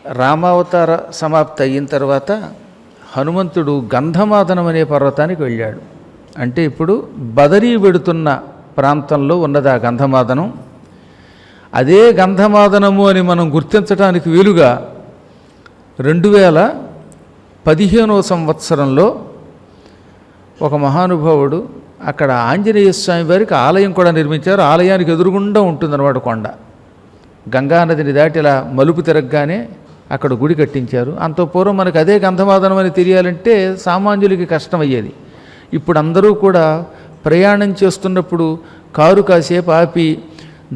రామావతార సమాప్తి అయిన తర్వాత హనుమంతుడు గంధమాదనం అనే పర్వతానికి వెళ్ళాడు. అంటే ఇప్పుడు బదరీ వెడుతున్న ప్రాంతంలో ఉన్నది ఆ గంధమాదనం. అదే గంధమాదనము అని మనం గుర్తించడానికి వీలుగా 2015వ సంవత్సరంలో ఒక మహానుభావుడు అక్కడ ఆంజనేయ స్వామి వారికి ఆలయం కూడా నిర్మించారు. ఆలయానికి ఎదురుగుండా ఉంటుందన్నమాట కొండ. గంగానదిని దాటి ఇలా మలుపు తిరగగానే అక్కడ గుడి కట్టించారు. అంత పూర్వం మనకు అదే గంధమాదనం అని తెలియాలంటే సామాన్యులకి కష్టమయ్యేది. ఇప్పుడు అందరూ కూడా ప్రయాణం చేస్తున్నప్పుడు కారు కాసేపు ఆపి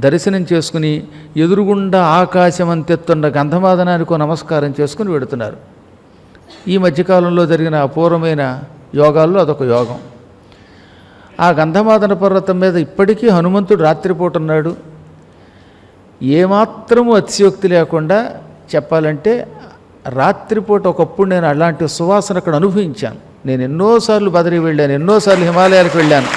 దర్శనం చేసుకుని ఎదురుగుండా ఆకాశం అంతెత్తున్న గంధమాదనానికి నమస్కారం చేసుకుని వెడుతున్నారు. ఈ మధ్యకాలంలో జరిగిన అపూర్వమైన యోగాల్లో అదొక యోగం. ఆ గంధమాదన పర్వతం మీద ఇప్పటికీ హనుమంతుడు రాత్రిపూట ఉన్నాడు. ఏమాత్రము అతిశయోక్తి లేకుండా చెప్పాలంటే రాత్రిపూట ఒకప్పుడు నేను అలాంటి సువాసన అక్కడ అనుభవించాను. నేను ఎన్నోసార్లు బదరీ వెళ్ళాను, ఎన్నోసార్లు హిమాలయాలకు వెళ్ళాను.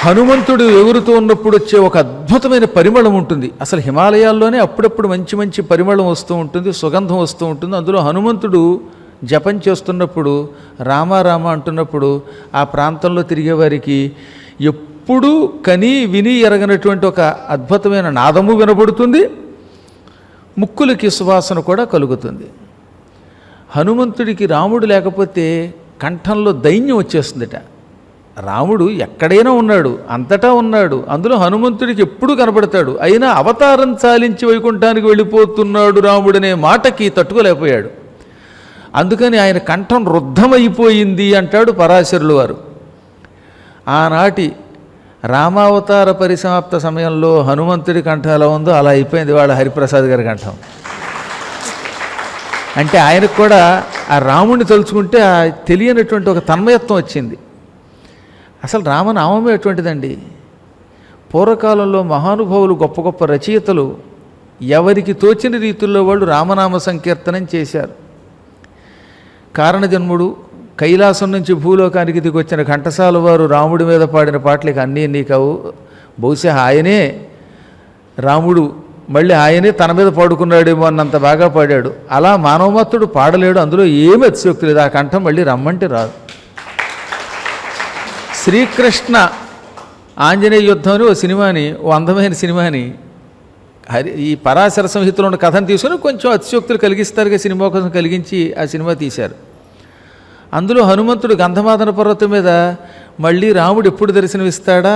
హనుమంతుడు ఎగురుతూ ఉన్నప్పుడు వచ్చే ఒక అద్భుతమైన పరిమళం ఉంటుంది. అసలు హిమాలయాల్లోనే అప్పుడప్పుడు మంచి మంచి పరిమళం వస్తూ ఉంటుంది, సుగంధం వస్తూ ఉంటుంది. అందులో హనుమంతుడు జపం చేస్తున్నప్పుడు రామ రామ అంటున్నప్పుడు ఆ ప్రాంతంలో తిరిగేవారికి ఎప్పుడూ కని విని ఎరగనటువంటి ఒక అద్భుతమైన నాదము వినబడుతుంది. ముక్కులకి సువాసన కూడా కలుగుతుంది. హనుమంతుడికి రాముడు లేకపోతే కంఠంలో దైన్యం వచ్చేస్తుందిట. రాముడు ఎక్కడైనా ఉన్నాడు, అంతటా ఉన్నాడు. అందులో హనుమంతుడికి ఎప్పుడు కనబడతాడు. అయినా అవతారం చాలించి వైకుంఠానికి వెళ్ళిపోతున్నాడు రాముడనే మాటకి తట్టుకోలేకపోయాడు. అందుకని ఆయన కంఠం రుద్ధమైపోయింది అంటాడు పరాశరులు వారు. ఆనాటి రామావతార పరిసమాప్త సమయంలో హనుమంతుడి కంఠం ఎలా ఉందో అలా అయిపోయింది వాళ్ళ హరిప్రసాద్ గారి కంఠం. అంటే ఆయనకు కూడా ఆ రాముడిని తలుచుకుంటే ఆ తెలియనటువంటి ఒక తన్మయత్వం వచ్చింది. అసలు రామనామమే ఎటువంటిదండి. పూర్వకాలంలో మహానుభావులు గొప్ప గొప్ప రచయితలు ఎవరికి తోచిన రీతుల్లో వాళ్ళు రామనామ సంకీర్తనం చేశారు. కారణజన్ముడు కైలాసం నుంచి భూలోకానికి దిగొచ్చిన ఘంటసాల వారు రాముడి మీద పాడిన పాటలకి అన్నీ కావు. బహుశా ఆయనే రాముడు మళ్ళీ ఆయనే తన మీద పాడుకున్నాడేమో అన్నంత బాగా పాడాడు. అలా మానవమత్తుడు పాడలేడు. అందులో ఏమి అతిశయోక్తి లేదు. ఆ కంఠం మళ్ళీ రమ్మంటే రాదు. శ్రీకృష్ణ ఆంజనేయ యుద్ధం అని ఓ సినిమాని, ఓ అందమైన సినిమాని ఈ పరాశర సంహితలో ఉన్న కథను తీసుకుని కొంచెం అతిశయోక్తులు కలిగిస్తారుగా సినిమా కోసం కలిగించి ఆ సినిమా తీశారు. అందులో హనుమంతుడు గంధమాదన పర్వతం మీద మళ్ళీ రాముడు ఎప్పుడు దర్శనమిస్తాడా,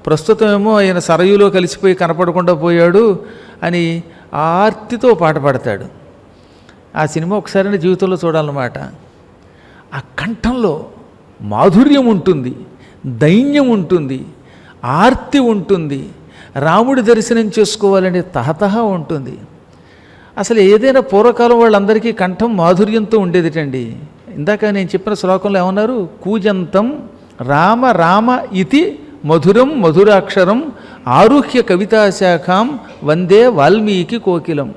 ప్రస్తుతం ఏమో ఆయన సరయులో కలిసిపోయి కనపడకుండా పోయాడు అని ఆర్తితో పాట పాడతాడు. ఆ సినిమా ఒకసారి జీవితంలో చూడాలన్నమాట. ఆ కంఠంలో మాధుర్యం ఉంటుంది, దైన్యం ఉంటుంది, ఆర్తి ఉంటుంది, రాముడి దర్శనం చేసుకోవాలనే తహతహ ఉంటుంది. అసలు ఏదైనా పూర్వకాలం వాళ్ళందరికీ కంఠం మాధుర్యంతో ఉండేదిటండి. ఇందాక నేను చెప్పిన శ్లోకంలో ఏమన్నారు? కూజంతం రామ రామ ఇతి మధురం మధురాక్షరం ఆరుహ్య కవితాశాఖాం వందే వాల్మీకి కోకిలం.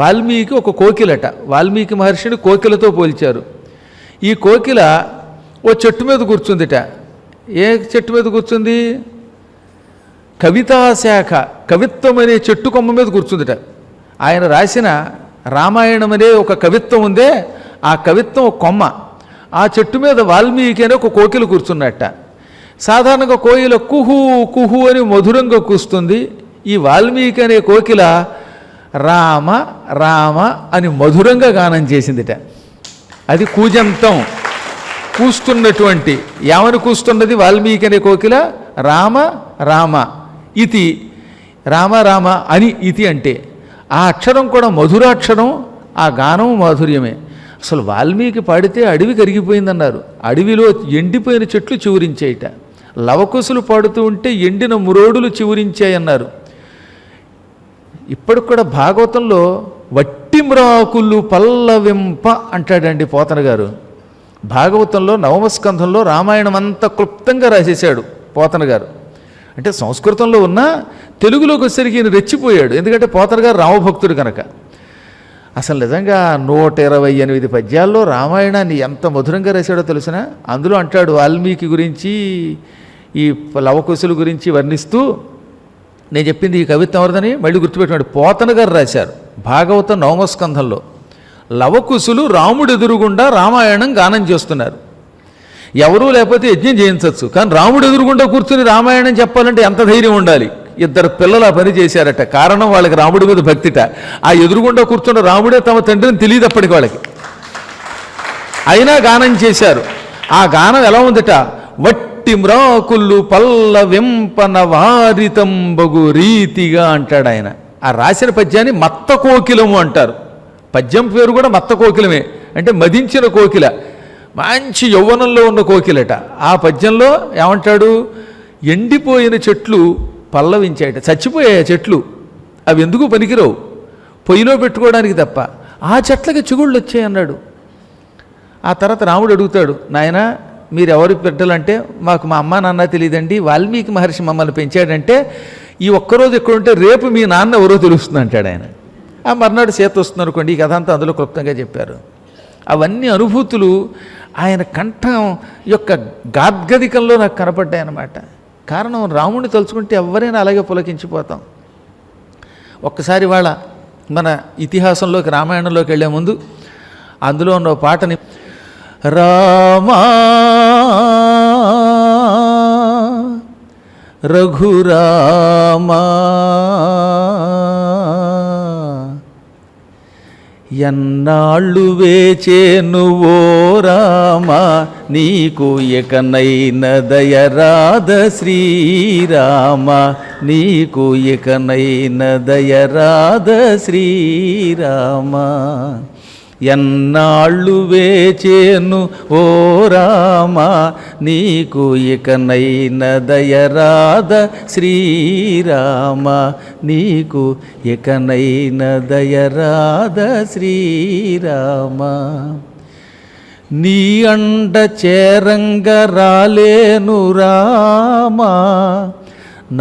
వాల్మీకి ఒక కోకిలట. వాల్మీకి మహర్షిని కోకిలతో పోల్చారు. ఈ కోకిల ఓ చెట్టు మీద కూర్చుందిట. ఏ చెట్టు మీద కూర్చుంది? కవితాశాఖ, కవిత్వం అనే చెట్టు కొమ్మ మీద కూర్చుందిట. ఆయన రాసిన రామాయణం అనే ఒక కవిత్వం ఉందే, ఆ కవిత్వం ఒక కొమ్మ. ఆ చెట్టు మీద వాల్మీకి అనే ఒక కోకిల కూర్చున్నట్ట. సాధారణంగా కోయిల కుహు కుహు అని మధురంగా కూస్తుంది. ఈ వాల్మీకి అనే కోకిల రామ రామ అని మధురంగా గానం చేసిందిట. అది కూజంతం, కూస్తున్నటువంటి. ఏమని కూస్తున్నది వాల్మీకి అనే కోకిల? రామ రామ ఇతి, రామ రామ అని ఇతి అంటే ఆ అక్షరం కూడా మధురాక్షరం, ఆ గానం మాధుర్యమే. అసలు వాల్మీకి పాడితే అడవి కరిగిపోయిందన్నారు. అడవిలో ఎండిపోయిన చెట్లు చివురించాయిట. లవకుశులు పాడుతూ ఉంటే ఎండిన మురోడులు చివురించాయన్నారు. ఇప్పటికి కూడా భాగవతంలో వట్టి మ్రాకులు పల్లవింప అంటాడండి పోతన గారు. భాగవతంలో నవమస్కంధంలో రామాయణం అంతా క్లుప్తంగా రాసేశాడు పోతన గారు. అంటే సంస్కృతంలో ఉన్న తెలుగులోకి వచ్చేసరికి ఈయన రెచ్చిపోయాడు. ఎందుకంటే పోతన గారు రామభక్తుడు కనుక. అసలు నిజంగా 128 పద్యాల్లో రామాయణాన్ని ఎంత మధురంగా రాశాడో తెలిసిన. అందులో అంటాడు వాల్మీకి గురించి, ఈ లవకుశుల గురించి వర్ణిస్తూ, నేను చెప్పింది ఈ కవిత్వం ఎవరిదని మళ్ళీ గుర్తుపెట్టినాడు, పోతన గారు రాశారు. భాగవతం 9వ స్కంధంలో. లవకుశులు రాముడు ఎదురుగుండా రామాయణం గానం చేస్తున్నారు. ఎవరూ లేకపోతే యజ్ఞం చేయించవచ్చు, కానీ రాముడు ఎదురుగుండా కూర్చుని రామాయణం చెప్పాలంటే ఎంత ధైర్యం ఉండాలి. 2 పిల్లలు ఆ పని చేశారట. కారణం వాళ్ళకి రాముడి మీద భక్తిట. ఆ ఎదురుగుండా కూర్చున్న రాముడే తమ తండ్రిని తెలియదు అప్పటికి వాళ్ళకి. అయినా గానం చేశారు. ఆ గానం ఎలా ఉందట, వట్టి మ్రాకుళ్ళు పల్ల వెంపన వారితంబగు రీతిగా అంటాడు ఆయన. ఆ రాసిన పద్యాన్ని మత్త కోకిలము అంటారు. పద్యం పేరు కూడా మత్త కోకిలమే, అంటే మదించిన కోకిల, మంచి యవ్వనంలో ఉన్న కోకిలట. ఆ పద్యంలో ఏమంటాడు, ఎండిపోయిన చెట్లు పల్లవించాయట. చచ్చిపోయాయి చెట్లు, అవి ఎందుకు పనికిరావు, పొయ్యిలో పెట్టుకోవడానికి తప్ప. ఆ చెట్లకి చిగుళ్ళు వచ్చాయి అన్నాడు. ఆ తర్వాత రాముడు అడుగుతాడు, నాయన మీరెవరి బిడ్డలంటే, మాకు మా అమ్మ నాన్న తెలియదండి, వాల్మీకి మహర్షి మమ్మల్ని పెంచాడంటే, ఈ ఒక్కరోజు ఎక్కడుంటే రేపు మీ నాన్న ఎవరో తెలుస్తుంది అంటాడు ఆయన. ఆ మర్నాడు సీత వస్తుంది అనుకోండి. ఈ కథ అంతా అందులో క్లుప్తంగా చెప్పారు. అవన్నీ అనుభూతులు ఆయన కంఠం యొక్క గాద్గదికంలో నాకు కనపడ్డాయి అన్నమాట. కారణం రాముడిని తలుచుకుంటే ఎవరైనా అలాగే పులకించిపోతాం. ఒక్కసారి వాళ్ళ మన ఇతిహాసంలోకి రామాయణంలోకి వెళ్ళే ముందు అందులో ఉన్న పాటని, రామా రఘురామా ఎన్నాళ్ళు వేచేనువో రామా నీకు ఇకనైన దయరాధ శ్రీరామ, నీకు ఇకనైన దయరాధ శ్రీరామ. ఎన్నాళ్ళు వేచేను ఓ రామ నీకు ఇకనైన దయరాధ శ్రీరామ, నీకు ఇకనైన దయరాధ శ్రీరామ. నీ అండ చేరంగ రాలేను రామా,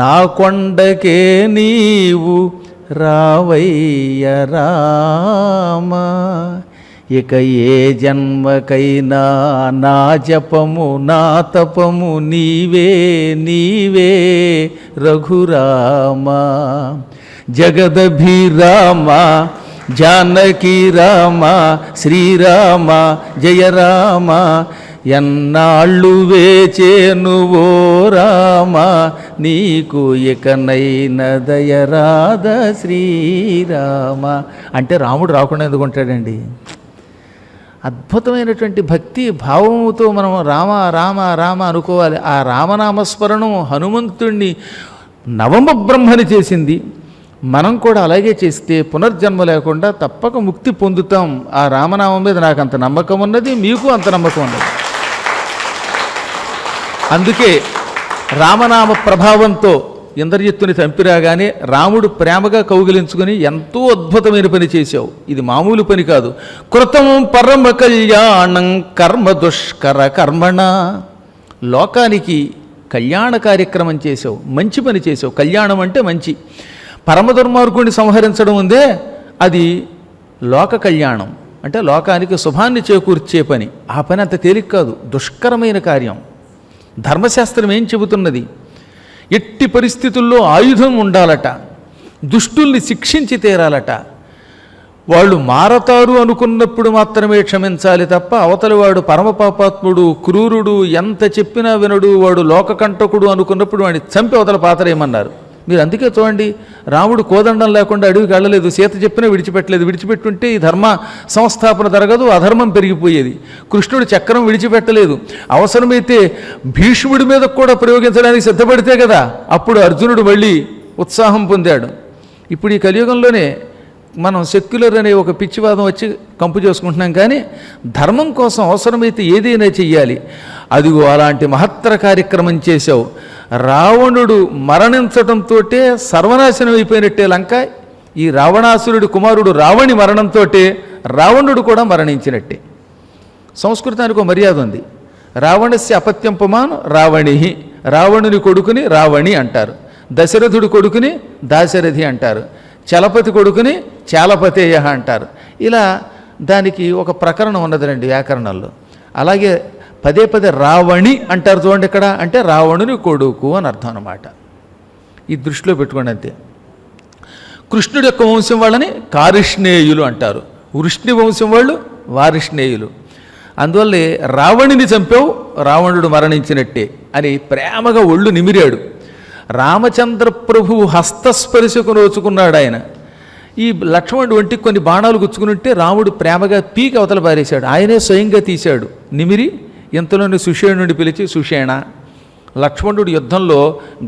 నా కొండకే నీవు రావయ్య రామా. ఇక ఏ జన్మకైనా నా జపము నా తపము నీవే నీవే రఘురామ. జగదభిరామ జానకి రామ శ్రీరామ జయ రామ. ఎన్నాళ్ళు వేచేనువో రామ నీకు ఇకనైన దయరాధ శ్రీరామ. అంటే రాముడు రాకుండా ఎందుకుంటాడండి? అద్భుతమైనటువంటి భక్తి భావముతో మనం రామ రామ రామ అనుకోవాలి. ఆ రామనామస్మరణం హనుమంతుణ్ణి నవమ బ్రహ్మని చేసింది. మనం కూడా అలాగే చేస్తే పునర్జన్మ లేకుండా తప్పక ముక్తి పొందుతాం. ఆ రామనామం మీద నాకు అంత నమ్మకం ఉన్నది, మీకు అంత నమ్మకం ఉన్నది. అందుకే రామనామ ప్రభావంతో ఇంద్రజిత్తుని చంపిరాగానే రాముడు ప్రేమగా కౌగిలించుకుని ఎంతో అద్భుతమైన పని చేశావు, ఇది మామూలు పని కాదు. కృతం పరమ కళ్యాణం కర్మ దుష్కర కర్మణ. లోకానికి కళ్యాణ కార్యక్రమం చేసావు, మంచి పని చేసావు. కళ్యాణం అంటే మంచి. పరమ దుర్మార్గుడిని సంహరించడం ఉందే, అది లోక కళ్యాణం, అంటే లోకానికి శుభాన్ని చేకూర్చే పని. ఆ పని అంత తేలిక కాదు, దుష్కరమైన కార్యం. ధర్మశాస్త్రం ఏం చెబుతున్నది? ఎట్టి పరిస్థితుల్లో ఆయుధం ఉండాలట, దుష్టుల్ని శిక్షించి తీరాలట. వాళ్ళు మారతారు అనుకున్నప్పుడు మాత్రమే క్షమించాలి తప్ప అవతలి వాడు పరమపాపాత్ముడు క్రూరుడు ఎంత చెప్పినా వినడు వాడు లోకకంటకుడు అనుకున్నప్పుడు వాడిని చంపి అవతల పాతరేయమన్నారు. మీరు అందుకే చూడండి, రాముడు కోదండం లేకుండా అడవికి వెళ్ళలేదు, సీత చెప్పినా విడిచిపెట్టలేదు. విడిచిపెట్టుంటే ఈ ధర్మ సంస్థాపన జరగదు, అధర్మం పెరిగిపోయేది. కృష్ణుడు చక్రం విడిచిపెట్టలేదు, అవసరమైతే భీష్ముడి మీద కూడా ప్రయోగించడానికి సిద్ధపడితే కదా అప్పుడు అర్జునుడు మళ్ళీ ఉత్సాహం పొందాడు. ఇప్పుడు ఈ కలియుగంలోనే మనం సెక్యులర్ అనే ఒక పిచ్చివాదం వచ్చి కంపు చేసుకుంటున్నాం, కానీ ధర్మం కోసం అవసరమైతే ఏదైనా చెయ్యాలి. అదిగో అలాంటి మహత్తర కార్యక్రమం చేశావు. రావణుడు మరణించడంతో సర్వనాశనం అయిపోయినట్టే లంక. ఈ రావణాసురుడి కుమారుడు రావణి మరణంతో రావణుడు కూడా మరణించినట్టే. సంస్కృతానికి ఒక మర్యాద ఉంది. రావణస్య అపత్యం పుమాన్ రావణి, రావణుని కొడుకుని రావణి అంటారు. దశరథుడి కొడుకుని దాశరథి అంటారు. చలపతి కొడుకుని చాలపతేయ అంటారు. ఇలా దానికి ఒక ప్రకరణం ఉన్నదండి వ్యాకరణంలో. అలాగే పదే పదే రావణి అంటారు చూడండి ఇక్కడ, అంటే రావణుని కొడుకు అని అర్థం అన్నమాట. ఈ దృష్టిలో పెట్టుకోండి అంతే. కృష్ణుడి యొక్క వంశం వాళ్ళని కారిష్ణేయులు అంటారు, వృష్ణి వంశం వాళ్ళు వారిష్ణేయులు. అందువల్లే రావణుని చంపావు, రావణుడు మరణించినట్టే అని ప్రేమగా ఒళ్ళు నిమిరాడు. రామచంద్ర ప్రభువు హస్తస్పర్శకు నోచుకున్నాడు ఆయన. ఈ లక్ష్మణుడు ఒంటికి కొన్ని బాణాలు గుచ్చుకుని ఉంటే రాముడు ప్రేమగా పీకి అవతల పారేశాడు. ఆయనే స్వయంగా తీశాడు నిమిరి. ఇంతలోని సుషేణుడిని పిలిచి, సుషేణ, లక్ష్మణుడు యుద్ధంలో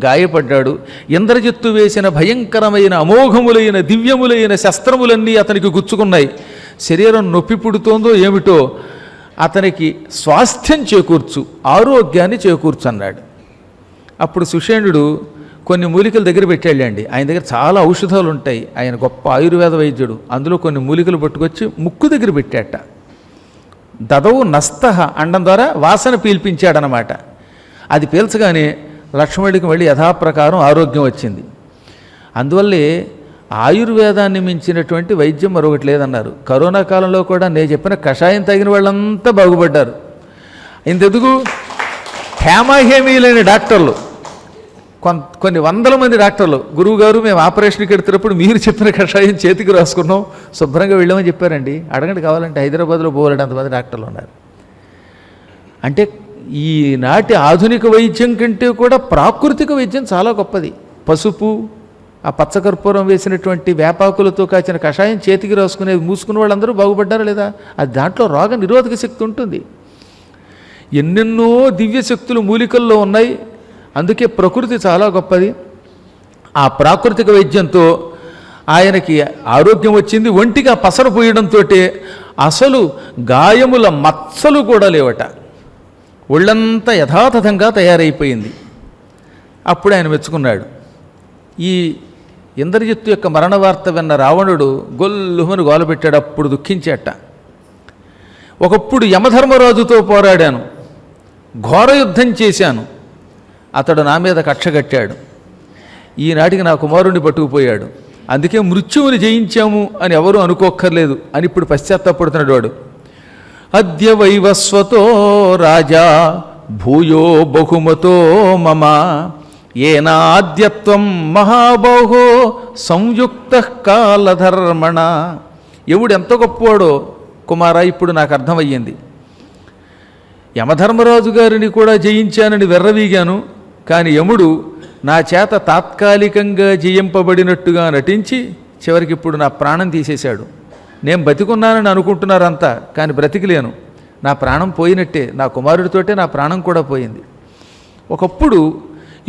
గాయపడ్డాడు. ఇంద్రజిత్తు వేసిన భయంకరమైన అమోఘములైన దివ్యములైన శస్త్రములన్నీ అతనికి గుచ్చుకున్నాయి. శరీరం నొప్పి పుడుతోందో ఏమిటో, అతనికి స్వాస్థ్యం చేకూర్చు, ఆరోగ్యాన్ని చేకూర్చు అన్నాడు. అప్పుడు సుషేణుడు కొన్ని మూలికల దగ్గర పెట్టాళ్ళండి. ఆయన దగ్గర చాలా ఔషధాలు ఉంటాయి, ఆయన గొప్ప ఆయుర్వేద వైద్యుడు. అందులో కొన్ని మూలికలు పట్టుకొచ్చి ముక్కు దగ్గర పెట్టాట. దదవు నస్తహ అండం ద్వారా వాసన పీల్పించాడనమాట. అది పీల్చగానే లక్ష్మణుడికి మళ్ళీ యథాప్రకారం ఆరోగ్యం వచ్చింది. అందువల్లే ఆయుర్వేదాన్ని మించినటువంటి వైద్యం మరొకటి లేదన్నారు. కరోనా కాలంలో కూడా నేను చెప్పిన కషాయం తగిన వాళ్ళంతా బాగుపడ్డారు. ఇంతెందుకు హేమాహేమీలైన డాక్టర్లు, కొన్ని వందల మంది డాక్టర్లు, గురువుగారు మేము ఆపరేషన్కి వెళ్తున్నప్పుడు మీరు చెప్పిన కషాయం చేతికి రాసుకున్నాం, శుభ్రంగా వెళ్ళామని చెప్పారండి. అడగండి కావాలంటే, హైదరాబాద్లో పోవాలంటే అంతమంది డాక్టర్లు ఉన్నారు. అంటే ఈనాటి ఆధునిక వైద్యం కంటే కూడా ప్రాకృతిక వైద్యం చాలా గొప్పది. పసుపు, ఆ పచ్చకర్పూరం వేసినటువంటి వేపాకులతో కాచిన కషాయం చేతికి రాసుకునేది మూసుకున్న వాళ్ళందరూ బాగుపడ్డారా లేదా? అది దాంట్లో రోగ నిరోధక శక్తి ఉంటుంది. ఎన్నెన్నో దివ్య శక్తులు మూలికల్లో ఉన్నాయి. అందుకే ప్రకృతి చాలా గొప్పది. ఆ ప్రాకృతిక వైద్యంతో ఆయనకి ఆరోగ్యం వచ్చింది. ఒంటిగా పసరు పోయడంతో అసలు గాయముల మచ్చలు కూడా లేవట. ఒళ్ళంతా యథాతథంగా తయారైపోయింది. అప్పుడు ఆయన మెచ్చుకున్నాడు. ఈ ఇంద్రజిత్తు యొక్క మరణ వార్త విన్న రావణుడు గొల్లుమని గోలపెట్టాడు. అప్పుడు దుఃఖించేట. ఒకప్పుడు యమధర్మరాజుతో పోరాడాను, ఘోర యుద్ధం చేశాను, అతడు నా మీద కక్ష కట్టాడు. ఈనాటికి నా కుమారుణ్ణి పట్టుకుపోయాడు. అందుకే మృత్యువుని జయించాము అని ఎవరూ అనుకోక్కర్లేదు అని ఇప్పుడు పశ్చాత్తాపడుతున్నాడు వాడు. అద్య వైవస్వతో రాజా భూయో బహుమతో మమ ఏనాద్యత్వం మహాబాహో సంయుక్త కాలధర్మణ. యముడు ఎంత గొప్పవాడో కుమారా ఇప్పుడు నాకు అర్థమయ్యింది. యమధర్మరాజు గారిని కూడా జయించానని వెర్రవీగాను, కానీ యముడు నా చేత తాత్కాలికంగా జయింపబడినట్టుగా నటించి చివరికి ఇప్పుడు నా ప్రాణం తీసేశాడు. నేను బతికున్నానని అనుకుంటున్నారంతా, కానీ బ్రతికిలేను. నా ప్రాణం పోయినట్టే. నా కుమారుడితోటే నా ప్రాణం కూడా పోయింది. ఒకప్పుడు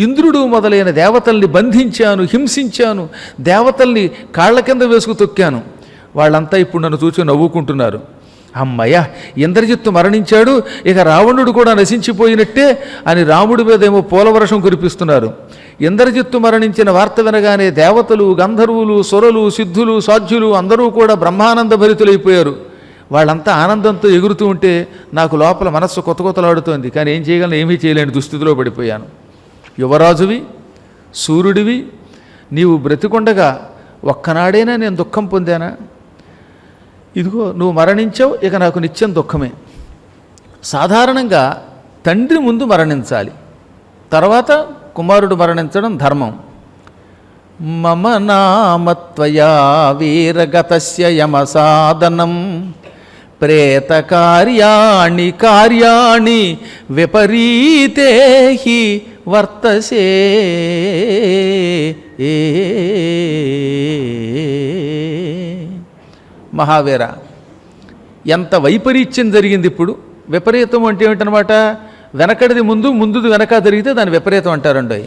ఇంద్రుడు మొదలైన దేవతల్ని బంధించాను, హింసించాను, దేవతల్ని కాళ్ల కింద వేసుకు తొక్కాను. వాళ్ళంతా ఇప్పుడు నన్ను చూసి నవ్వుకుంటున్నారు. అమ్మయ్య, ఇంద్రజిత్తు మరణించాడు, ఇక రావణుడు కూడా నశించిపోయినట్టే అని రాముడి మీద ఏమో పూలవర్షం కురిపిస్తున్నారు. ఇంద్రజిత్తు మరణించిన వార్త వినగానే దేవతలు, గంధర్వులు, సురలు, సిద్ధులు, సాధ్యులు అందరూ కూడా బ్రహ్మానంద భరితులైపోయారు. వాళ్ళంతా ఆనందంతో ఎగురుతూ ఉంటే నాకు లోపల మనస్సు కొత్త కొత్తలాడుతోంది. కానీ ఏం చేయగలను? ఏమీ చేయలేని దుస్థితిలో పడిపోయాను. యువరాజువి, సూర్యుడివి, నీవు బ్రతికొండగా ఒక్కనాడైనా నేను దుఃఖం పొందానా? ఇదిగో నువ్వు మరణించావు, ఇక నాకు నిత్యం దుఃఖమే. సాధారణంగా తండ్రి ముందు మరణించాలి, తర్వాత కుమారుడు మరణించడం ధర్మం. మమ నామత్వయా వీరగతస్య యమసాదనం ప్రేత కార్యాణి కార్యాణి విపరీతే హి వర్తసే. మహావీర, ఎంత వైపరీత్యం జరిగింది ఇప్పుడు. విపరీతం అంటే ఏమిటనమాట? వెనకడిది ముందు, ముందుది వెనక జరిగితే దాన్ని విపరీతం అంటారండి.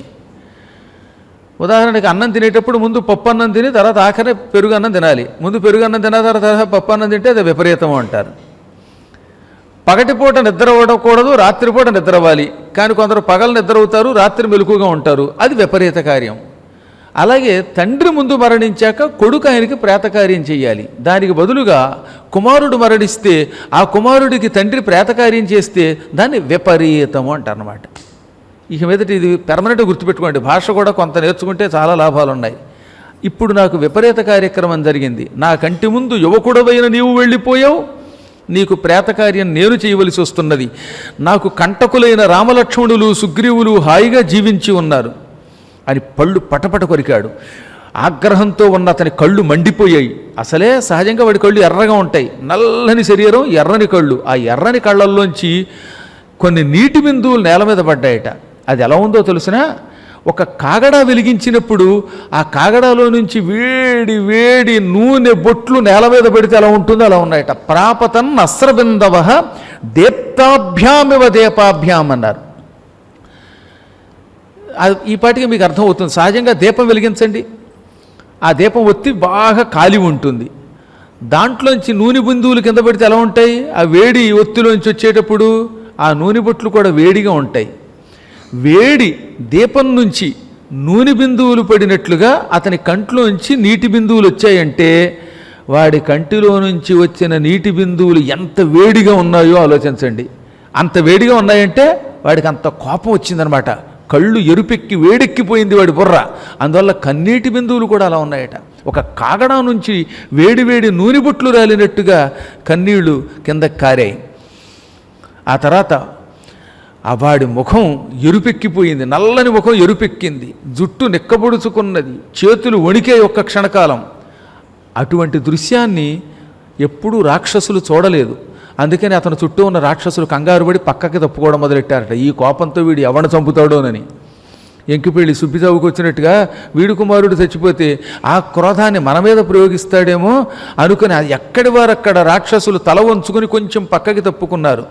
ఉదాహరణకి అన్నం తినేటప్పుడు ముందు పప్పు అన్నం తిని తర్వాత ఆఖరి పెరుగు అన్నం తినాలి. ముందు పెరుగు అన్నం తిన తర్వాత పప్పు అన్నం తింటే అది విపరీతం అంటారు. పగటిపూట నిద్ర అవ్వకూడదు, రాత్రిపూట నిద్రవ్వాలి. కానీ కొందరు పగలు నిద్ర అవుతారు, రాత్రి మెలకుగా ఉంటారు, అది విపరీత కార్యం. అలాగే తండ్రి ముందు మరణించాక కొడుకు ఆయనకి ప్రేతకార్యం చేయాలి. దానికి బదులుగా కుమారుడు మరణిస్తే ఆ కుమారుడికి తండ్రి ప్రేతకార్యం చేస్తే దాన్ని విపరీతము అంటారన్నమాట. ఇక మీదట ఇది పెర్మనెంట్గా గుర్తుపెట్టుకోండి. భాష కూడా కొంత నేర్చుకుంటే చాలా లాభాలు ఉన్నాయి. ఇప్పుడు నాకు విపరీత కార్యక్రమం జరిగింది. నా కంటి ముందు యువకుడవైన నీవు వెళ్ళిపోయావు, నీకు ప్రేతకార్యం నేను చేయవలసి వస్తున్నది. నాకు కంటకులైన రామలక్ష్మణులు, సుగ్రీవులు హాయిగా జీవించి ఉన్నారు అని పళ్ళు పటపట కొరికాడు. ఆగ్రహంతో ఉన్న అతని కళ్ళు మండిపోయాయి. అసలే సహజంగా వాడి కళ్ళు ఎర్రగా ఉంటాయి, నల్లని శరీరం, ఎర్రని కళ్ళు. ఆ ఎర్రని కళ్ళల్లోంచి కొన్ని నీటి బిందువులు నేల మీద పడ్డాయట. అది ఎలా ఉందో తెలుసునా, ఒక కాగడా వెలిగించినప్పుడు ఆ కాగడాలో నుంచి వేడి వేడి నూనె బొట్లు నేల మీద పెడితే ఎలా ఉంటుందో అలా ఉన్నాయట. ప్రాపతన్ అస్రబిందవ దేప్తాభ్యామివ దీపాభ్యాం అన్నారు. ఈ పాటికి మీకు అర్థమవుతుంది. సహజంగా దీపం వెలిగించండి, ఆ దీపం ఒత్తి బాగా కాలి ఉంటుంది, దాంట్లోంచి నూనె బిందువులు కింద పెడితే ఎలా ఉంటాయి, ఆ వేడి ఒత్తిలోంచి వచ్చేటప్పుడు ఆ నూనె బొట్లు కూడా వేడిగా ఉంటాయి. వేడి దీపం నుంచి నూనె బిందువులు పడినట్లుగా అతని కంట్లోంచి నీటి బిందువులు వచ్చాయంటే వాడి కంటిలో నుంచి వచ్చిన నీటి బిందువులు ఎంత వేడిగా ఉన్నాయో ఆలోచించండి. అంత వేడిగా ఉన్నాయంటే వాడికి అంత కోపం వచ్చిందనమాట. కళ్ళు ఎరుపెక్కి వేడెక్కిపోయింది వాడి బుర్ర. అందువల్ల కన్నీటి బిందువులు కూడా అలా ఉన్నాయట. ఒక కాగడా నుంచి వేడి వేడి నూనె బొట్లు రాలినట్టుగా కన్నీళ్లు కిందకి కారాయి. ఆ తర్వాత ఆ వాడి ముఖం ఎరుపెక్కిపోయింది, నల్లని ముఖం ఎరుపెక్కింది, జుట్టు నిక్కబొడుచుకున్నది, చేతులు వణికే ఒక్క క్షణకాలం. అటువంటి దృశ్యాన్ని ఎప్పుడూ రాక్షసులు చూడలేదు. అందుకని అతను చుట్టూ ఉన్న రాక్షసులు కంగారు పడి పక్కకి తప్పుకోవడం మొదలెట్టారట. ఈ కోపంతో వీడు ఎవరిని చంపుతాడోనని. ఎంకిపెళ్ళి సుబ్బిచావుకు వచ్చినట్టుగా వీడు కుమారుడు చచ్చిపోతే ఆ క్రోధాన్ని మన మీద ప్రయోగిస్తాడేమో అనుకుని ఎక్కడి వారక్కడ రాక్షసులు తల వంచుకుని కొంచెం పక్కకి తప్పుకున్నారు.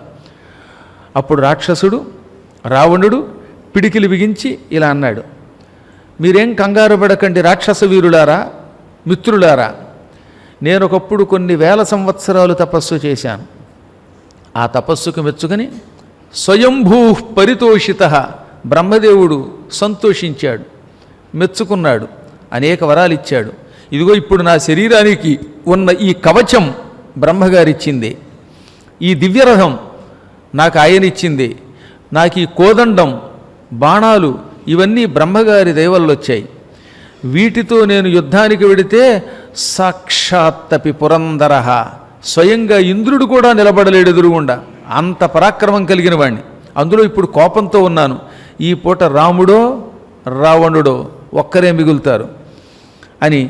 అప్పుడు రాక్షసుడు రావణుడు పిడికిలి బిగించి ఇలా అన్నాడు, మీరేం కంగారు పడకండి రాక్షస వీరులారా, మిత్రులారా. నేను ఒకప్పుడు కొన్ని వేల సంవత్సరాలు తపస్సు చేశాను. ఆ తపస్సుకు మెచ్చుకొని స్వయంభూ పరితోషిత బ్రహ్మదేవుడు సంతోషించాడు, మెచ్చుకున్నాడు, అనేక వరాలు ఇచ్చాడు. ఇదిగో ఇప్పుడు నా శరీరానికి ఉన్న ఈ కవచం బ్రహ్మగారిచ్చింది, ఈ దివ్యరథం నాకు ఆయన ఇచ్చింది, నాకు ఈ కోదండం బాణాలు ఇవన్నీ బ్రహ్మగారి దయవల్ల వచ్చాయి. వీటితో నేను యుద్ధానికి వెడితే సాక్షాత్తపి పురందర, స్వయంగా ఇంద్రుడు కూడా నిలబడలేడు ఎదురుగుండా, అంత పరాక్రమం కలిగిన వాణ్ణి. అందులో ఇప్పుడు కోపంతో ఉన్నాను. ఈ పూట రాముడో రావణుడో ఒక్కరే మిగులుతారు అని.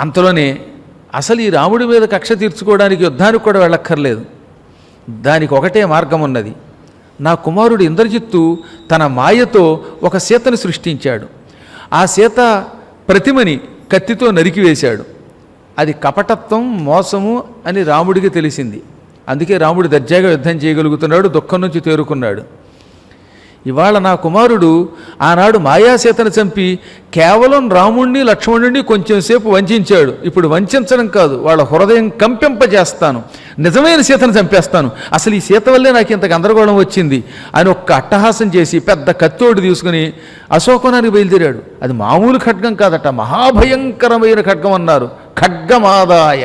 అంతలోనే అసలు ఈ రాముడి మీద కక్ష తీర్చుకోవడానికి యుద్ధానికి కూడా వెళ్ళక్కర్లేదు, దానికి ఒకటే మార్గం ఉన్నది. నా కుమారుడు ఇంద్రజిత్తు తన మాయతో ఒక సీతను సృష్టించాడు. ఆ సీత ప్రతిమని కత్తితో నరికివేశాడు. అది కపటత్వం, మోసము అని రాముడికి తెలిసింది. అందుకే రాముడు దర్జాగా యుద్ధం చేయగలుగుతున్నాడు, దుఃఖం నుంచి తేరుకున్నాడు. ఇవాళ నా కుమారుడు ఆనాడు మాయాసీతను చంపి కేవలం రాముణ్ణి లక్ష్మణుణ్ణి కొంచెంసేపు వంచాడు. ఇప్పుడు వంచడం కాదు, వాళ్ళ హృదయం కంపింపజేస్తాను, నిజమైన సీతను చంపేస్తాను. అసలు ఈ సీత వల్లే నాకు ఇంత గందరగోళం వచ్చింది అని ఒక్క అట్టహాసం చేసి పెద్ద కత్తోడు తీసుకుని అశోకవనానికి బయలుదేరాడు. అది మామూలు ఖడ్గం కాదట, మహాభయంకరమైన ఖడ్గం అన్నారు. ఖడ్గమాదాయ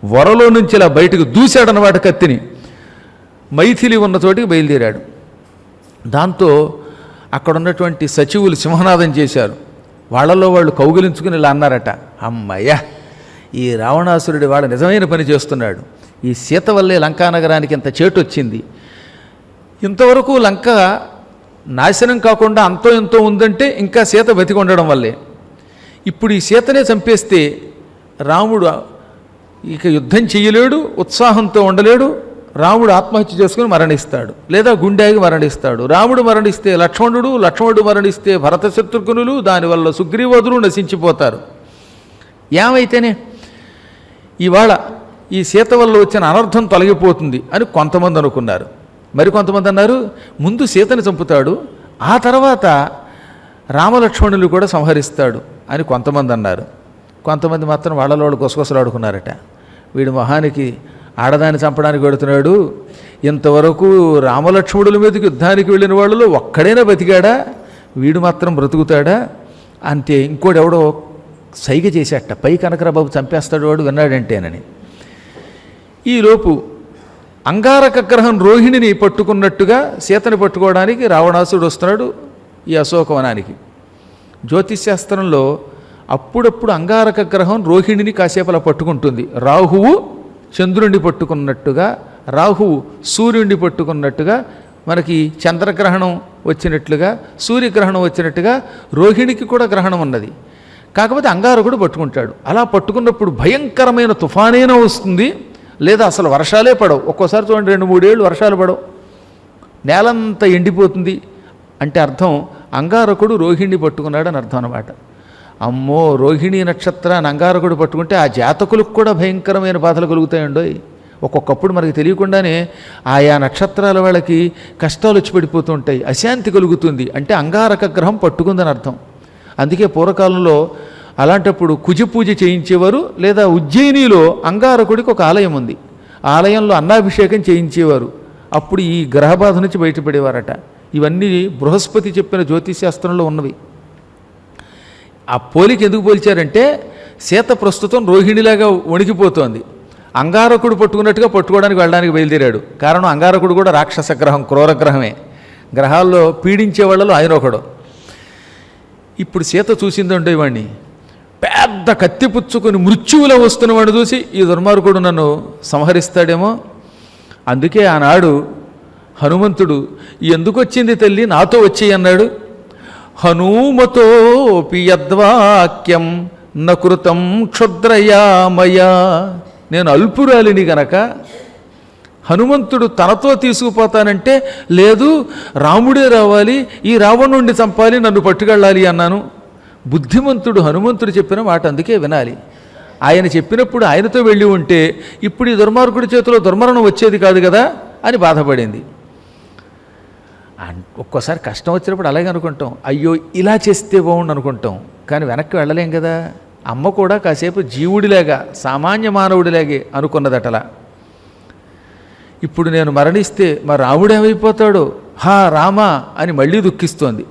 వరలో నుంచి ఇలా బయటకు దూశాడన్నమాట కత్తిని. మైథిలి ఉన్న చోటికి బయలుదేరాడు. దాంతో అక్కడ ఉన్నటువంటి సచివులు సింహనాదం చేశారు. వాళ్ళలో వాళ్ళు కౌగిలించుకుని ఇలా అన్నారట, అమ్మయ్య, ఈ రావణాసురుడి వాళ్ళ నిజమైన పని చేస్తున్నాడు. ఈ సీత వల్లే లంకానగరానికి ఇంత చేటు వచ్చింది. ఇంతవరకు లంక నాశనం కాకుండా అంతో ఎంతో ఉందంటే ఇంకా సీత బతికి ఉండడం వల్లే. ఇప్పుడు ఈ సీతనే చంపేస్తే రాముడు ఇక యుద్ధం చెయ్యలేడు, ఉత్సాహంతో ఉండలేడు. రాముడు ఆత్మహత్య చేసుకుని మరణిస్తాడు, లేదా గుండెకి మరణిస్తాడు. రాముడు మరణిస్తే లక్ష్మణుడు మరణిస్తే భరత శత్రుఘ్నులు, దానివల్ల సుగ్రీవోదులు నశించిపోతారు. ఏమైతేనే ఇవాళ ఈ సీత వల్ల వచ్చిన అనర్థం తొలగిపోతుంది అని కొంతమంది అనుకున్నారు. మరికొంతమంది అన్నారు, ముందు సీతని చంపుతాడు, ఆ తర్వాత రామలక్ష్మణులు కూడా సంహరిస్తాడు అని కొంతమంది అన్నారు. కొంతమంది మాత్రం వాళ్ళలో వాళ్ళు గుసగుసలాడుకున్నారట, వీడి మొహానికి ఆడదాన్ని చంపడానికి వెడుతున్నాడు, ఇంతవరకు రామలక్ష్మణుల మీదకి యుద్ధానికి వెళ్ళిన వాళ్ళలో ఒక్కడైనా బతికాడా, వీడు మాత్రం బ్రతుకుతాడా అంతే. ఇంకోటి ఎవడో సైగ చేసేట, పై కనకరాబాబు చంపేస్తాడు వాడు విన్నాడంటేనని. ఈలోపు అంగారక గ్రహం రోహిణిని పట్టుకున్నట్టుగా సీతని పట్టుకోవడానికి రావణాసుడు వస్తున్నాడు ఈ అశోకవనానికి. జ్యోతిష్శాస్త్రంలో అప్పుడప్పుడు అంగారక గ్రహం రోహిణిని కాసేపలా పట్టుకుంటుంది. రాహువు చంద్రుణ్ణి పట్టుకున్నట్టుగా, రాహువు సూర్యుడిని పట్టుకున్నట్టుగా, మనకి చంద్రగ్రహణం వచ్చినట్లుగా, సూర్యగ్రహణం వచ్చినట్టుగా రోహిణికి కూడా గ్రహణం ఉన్నది. కాకపోతే అంగారకుడు పట్టుకుంటాడు. అలా పట్టుకున్నప్పుడు భయంకరమైన తుఫానైనా వస్తుంది, లేదా అసలు వర్షాలే పడవు. ఒక్కోసారి చూడండి 2-3 ఏళ్ళు వర్షాలు పడవు, నేలంతా ఎండిపోతుంది. అంటే అర్థం అంగారకుడు రోహిణి పట్టుకున్నాడు అని అర్థం అన్నమాట. అమ్మో, రోహిణీ నక్షత్రాన్ని అంగారకుడు పట్టుకుంటే ఆ జాతకులకు కూడా భయంకరమైన బాధలు కలుగుతాయండో. ఒక్కొక్కప్పుడు మనకి తెలియకుండానే ఆయా నక్షత్రాల వాళ్ళకి కష్టాలు వచ్చి పడిపోతూ ఉంటాయి, అశాంతి కలుగుతుంది. అంటే అంగారక గ్రహం పట్టుకుందని అర్థం. అందుకే పూర్వకాలంలో అలాంటప్పుడు కుజ పూజ చేయించేవారు, లేదా ఉజ్జయినిలో అంగారకుడికి ఒక ఆలయం ఉంది, ఆ ఆలయంలో అన్నాభిషేకం చేయించేవారు. అప్పుడు ఈ గ్రహబాధ నుంచి బయటపడేవారట. ఇవన్నీ బృహస్పతి చెప్పిన జ్యోతిశాస్త్రంలో ఉన్నవి. ఆ పోలిక ఎందుకు పోల్చారంటే, సీత ప్రస్తుతం రోహిణిలాగా వణికిపోతోంది, అంగారకుడు పట్టుకున్నట్టుగా పట్టుకోవడానికి వెళ్ళడానికి బయలుదేరాడు. కారణం అంగారకుడు కూడా రాక్షస గ్రహం, క్రూరగ్రహమే. గ్రహాల్లో పీడించే వాళ్ళలో ఆయన ఒకడు. ఇప్పుడు సీత చూసిందంటే వాడిని పెద్ద కత్తి పుచ్చుకొని మృత్యువులో వస్తున్నవాడిని చూసి ఈ దుర్మార్గుడు నన్ను సంహరిస్తాడేమో. అందుకే ఆనాడు హనుమంతుడు ఎందుకు వచ్చింది తల్లి నాతో వచ్చేయి అన్నాడు. హనుమతోపి యద్వాక్యం నకృతం క్షుద్రయామయా. నేను అల్పురాలిని గనక హనుమంతుడు తనతో తీసుకుపోతానంటే లేదు, రాముడే రావాలి, ఈ రావణుణ్ణి చంపాలి, నన్ను పట్టుకెళ్ళాలి అన్నాను. బుద్ధిమంతుడు హనుమంతుడు చెప్పిన మాట అందుకే వినాలి. ఆయన చెప్పినప్పుడు ఆయనతో వెళ్ళి ఉంటే ఇప్పుడు ఈ దుర్మార్గుడి చేతిలో దుర్మరణం వచ్చేది కాదు కదా అని బాధపడింది. ఒక్కోసారి కష్టం వచ్చినప్పుడు అలాగే అనుకుంటాం, అయ్యో ఇలా చేస్తే బాగుండు అనుకుంటాం, కానీ వెనక్కి వెళ్ళలేం కదా. అమ్మ కూడా కాసేపు జీవుడిలాగా సామాన్య మానవుడిలాగే అనుకున్నదటలా. ఇప్పుడు నేను మరణిస్తే మా రాముడేమైపోతాడో, హా రామా అని మళ్ళీ దుఃఖిస్తోంది.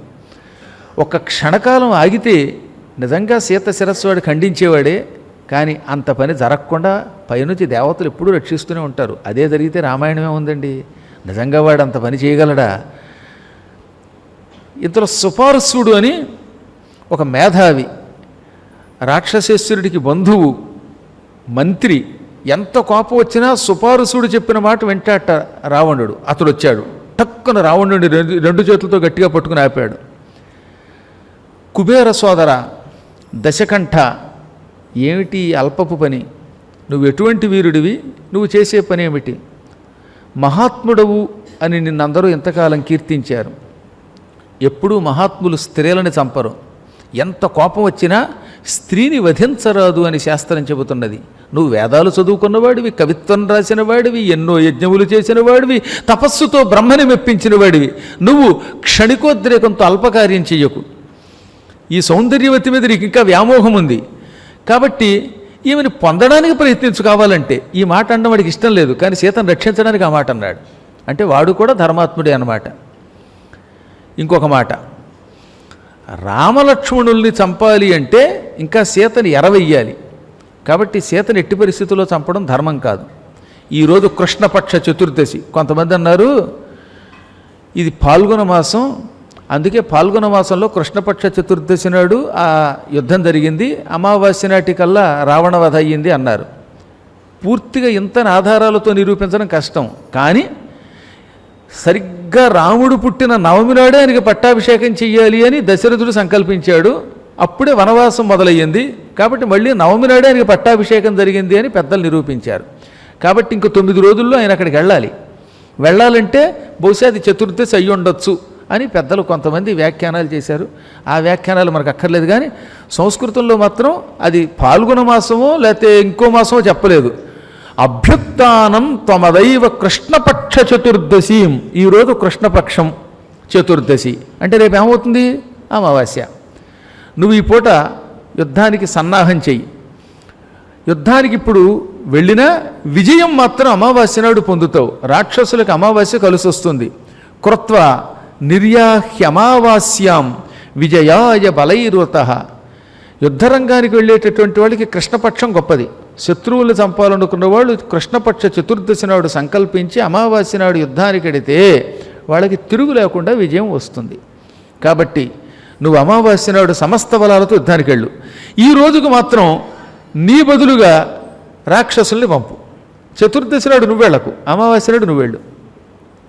ఒక క్షణకాలం ఆగితే నిజంగా సీత శిరస్సు వాడు ఖండించేవాడే, కానీ అంత పని జరగకుండా పైనుంచి దేవతలు ఎప్పుడూ రక్షిస్తూనే ఉంటారు. అదే జరిగితే రామాయణమే ఉందండి. నిజంగా వాడు అంత పని చేయగలడా? ఇంతలో సుపార్సుడు అని ఒక మేధావి, రాక్షసేశ్వరుడికి బంధువు, మంత్రి, ఎంత కోపం వచ్చినా సుపారుసుడు చెప్పిన మాట వెంటాట రావణుడు. అతడు వచ్చాడు, టక్కున రావణుడిని రెండు చేతులతో గట్టిగా పట్టుకుని ఆపాడు. కుబేర సోదర దశకంఠ, ఏమిటి అల్పపు పని? నువ్వు ఎటువంటి వీరుడివి? నువ్వు చేసే పని ఏమిటి? మహాత్ముడవు అని నిన్నందరూ ఎంతకాలం కీర్తించారు. ఎప్పుడూ మహాత్ములు స్త్రీలని చంపరు. ఎంత కోపం వచ్చినా స్త్రీని వధించరాదు అని శాస్త్రం చెబుతున్నది. నువ్వు వేదాలు చదువుకున్నవాడివి, కవిత్వం రాసిన వాడివి, ఎన్నో యజ్ఞములు చేసిన వాడివి, తపస్సుతో బ్రహ్మని మెప్పించిన వాడివి. నువ్వు క్షణికోద్రేకంతో అల్పకార్యం చెయ్యకు. ఈ సౌందర్యవతి మీద నీకు ఇంకా వ్యామోహం ఉంది కాబట్టి ఈమెను పొందడానికి ప్రయత్నించు కావాలంటే. ఈ మాట అనడం వాడికి ఇష్టం లేదు, కానీ సీతను రక్షించడానికి ఆ మాట అన్నాడు. అంటే వాడు కూడా ధర్మాత్ముడే అన్నమాట. ఇంకొక మాట, రామలక్ష్మణుల్ని చంపాలి అంటే ఇంకా సీతని ఎరవెయ్యాలి. కాబట్టి సీతని ఎట్టి పరిస్థితుల్లో చంపడం ధర్మం కాదు. ఈరోజు కృష్ణపక్ష చతుర్దశి. కొంతమంది అన్నారు ఇది పాల్గొన మాసం, అందుకే పాల్గొన మాసంలో కృష్ణపక్ష చతుర్దశి నాడు ఆ యుద్ధం జరిగింది, అమావాస్య నాటికల్లా రావణ వధ అయ్యింది అన్నారు. పూర్తిగా ఇంత ఆధారాలతో నిరూపించడం కష్టం. కానీ సరిగ్గా రాముడు పుట్టిన నవమి నాడే ఆయనకి పట్టాభిషేకం చెయ్యాలి అని దశరథుడు సంకల్పించాడు. అప్పుడే వనవాసం మొదలయ్యింది. కాబట్టి మళ్ళీ నవమి నాడే ఆయనకి పట్టాభిషేకం జరిగింది అని పెద్దలు నిరూపించారు. కాబట్టి ఇంకో 9 రోజుల్లో ఆయన అక్కడికి వెళ్ళాలంటే బహుశా అది చతుర్దశి అయ్యి ఉండొచ్చు అని పెద్దలు కొంతమంది వ్యాఖ్యానాలు చేశారు. ఆ వ్యాఖ్యానాలు మనకు అక్కర్లేదు. కానీ సంస్కృతంలో మాత్రం అది పాల్గొన మాసమో లేకపోతే ఇంకో మాసమో చెప్పలేదు. అభ్యుత్థానం త్వమదైవ కృష్ణపక్ష చతుర్దశీం. ఈరోజు కృష్ణపక్షం చతుర్దశి అంటే రేపు ఏమవుతుంది? అమావాస్య. నువ్వు ఈ పూట యుద్ధానికి సన్నాహం చెయ్యి. యుద్ధానికి ఇప్పుడు వెళ్ళినా విజయం మాత్రం అమావాస్య నాడు పొందుతావు. రాక్షసులకు అమావాస్య కలిసి వస్తుంది. కృత్వ నిర్యాహ్యమావాస్యాం విజయాయ బలైరుతః. యుద్ధరంగానికి వెళ్ళేటటువంటి వాళ్ళకి కృష్ణపక్షం గొప్పది. శత్రువులు చంపాలనుకున్న వాళ్ళు కృష్ణపక్ష చతుర్దశి నాడు సంకల్పించి అమావాస్య నాడు యుద్ధానికి వెడితే వాళ్ళకి తిరుగు లేకుండా విజయం వస్తుంది. కాబట్టి నువ్వు అమావాస్య నాడు సమస్త బలాలతో యుద్ధానికి వెళ్ళు. ఈ రోజుకు మాత్రం నీ బదులుగా రాక్షసుల్ని పంపు. చతుర్దశి నాడు నువ్వు వెళ్ళకు, అమావాస్య నాడు నువ్వు వెళ్ళు.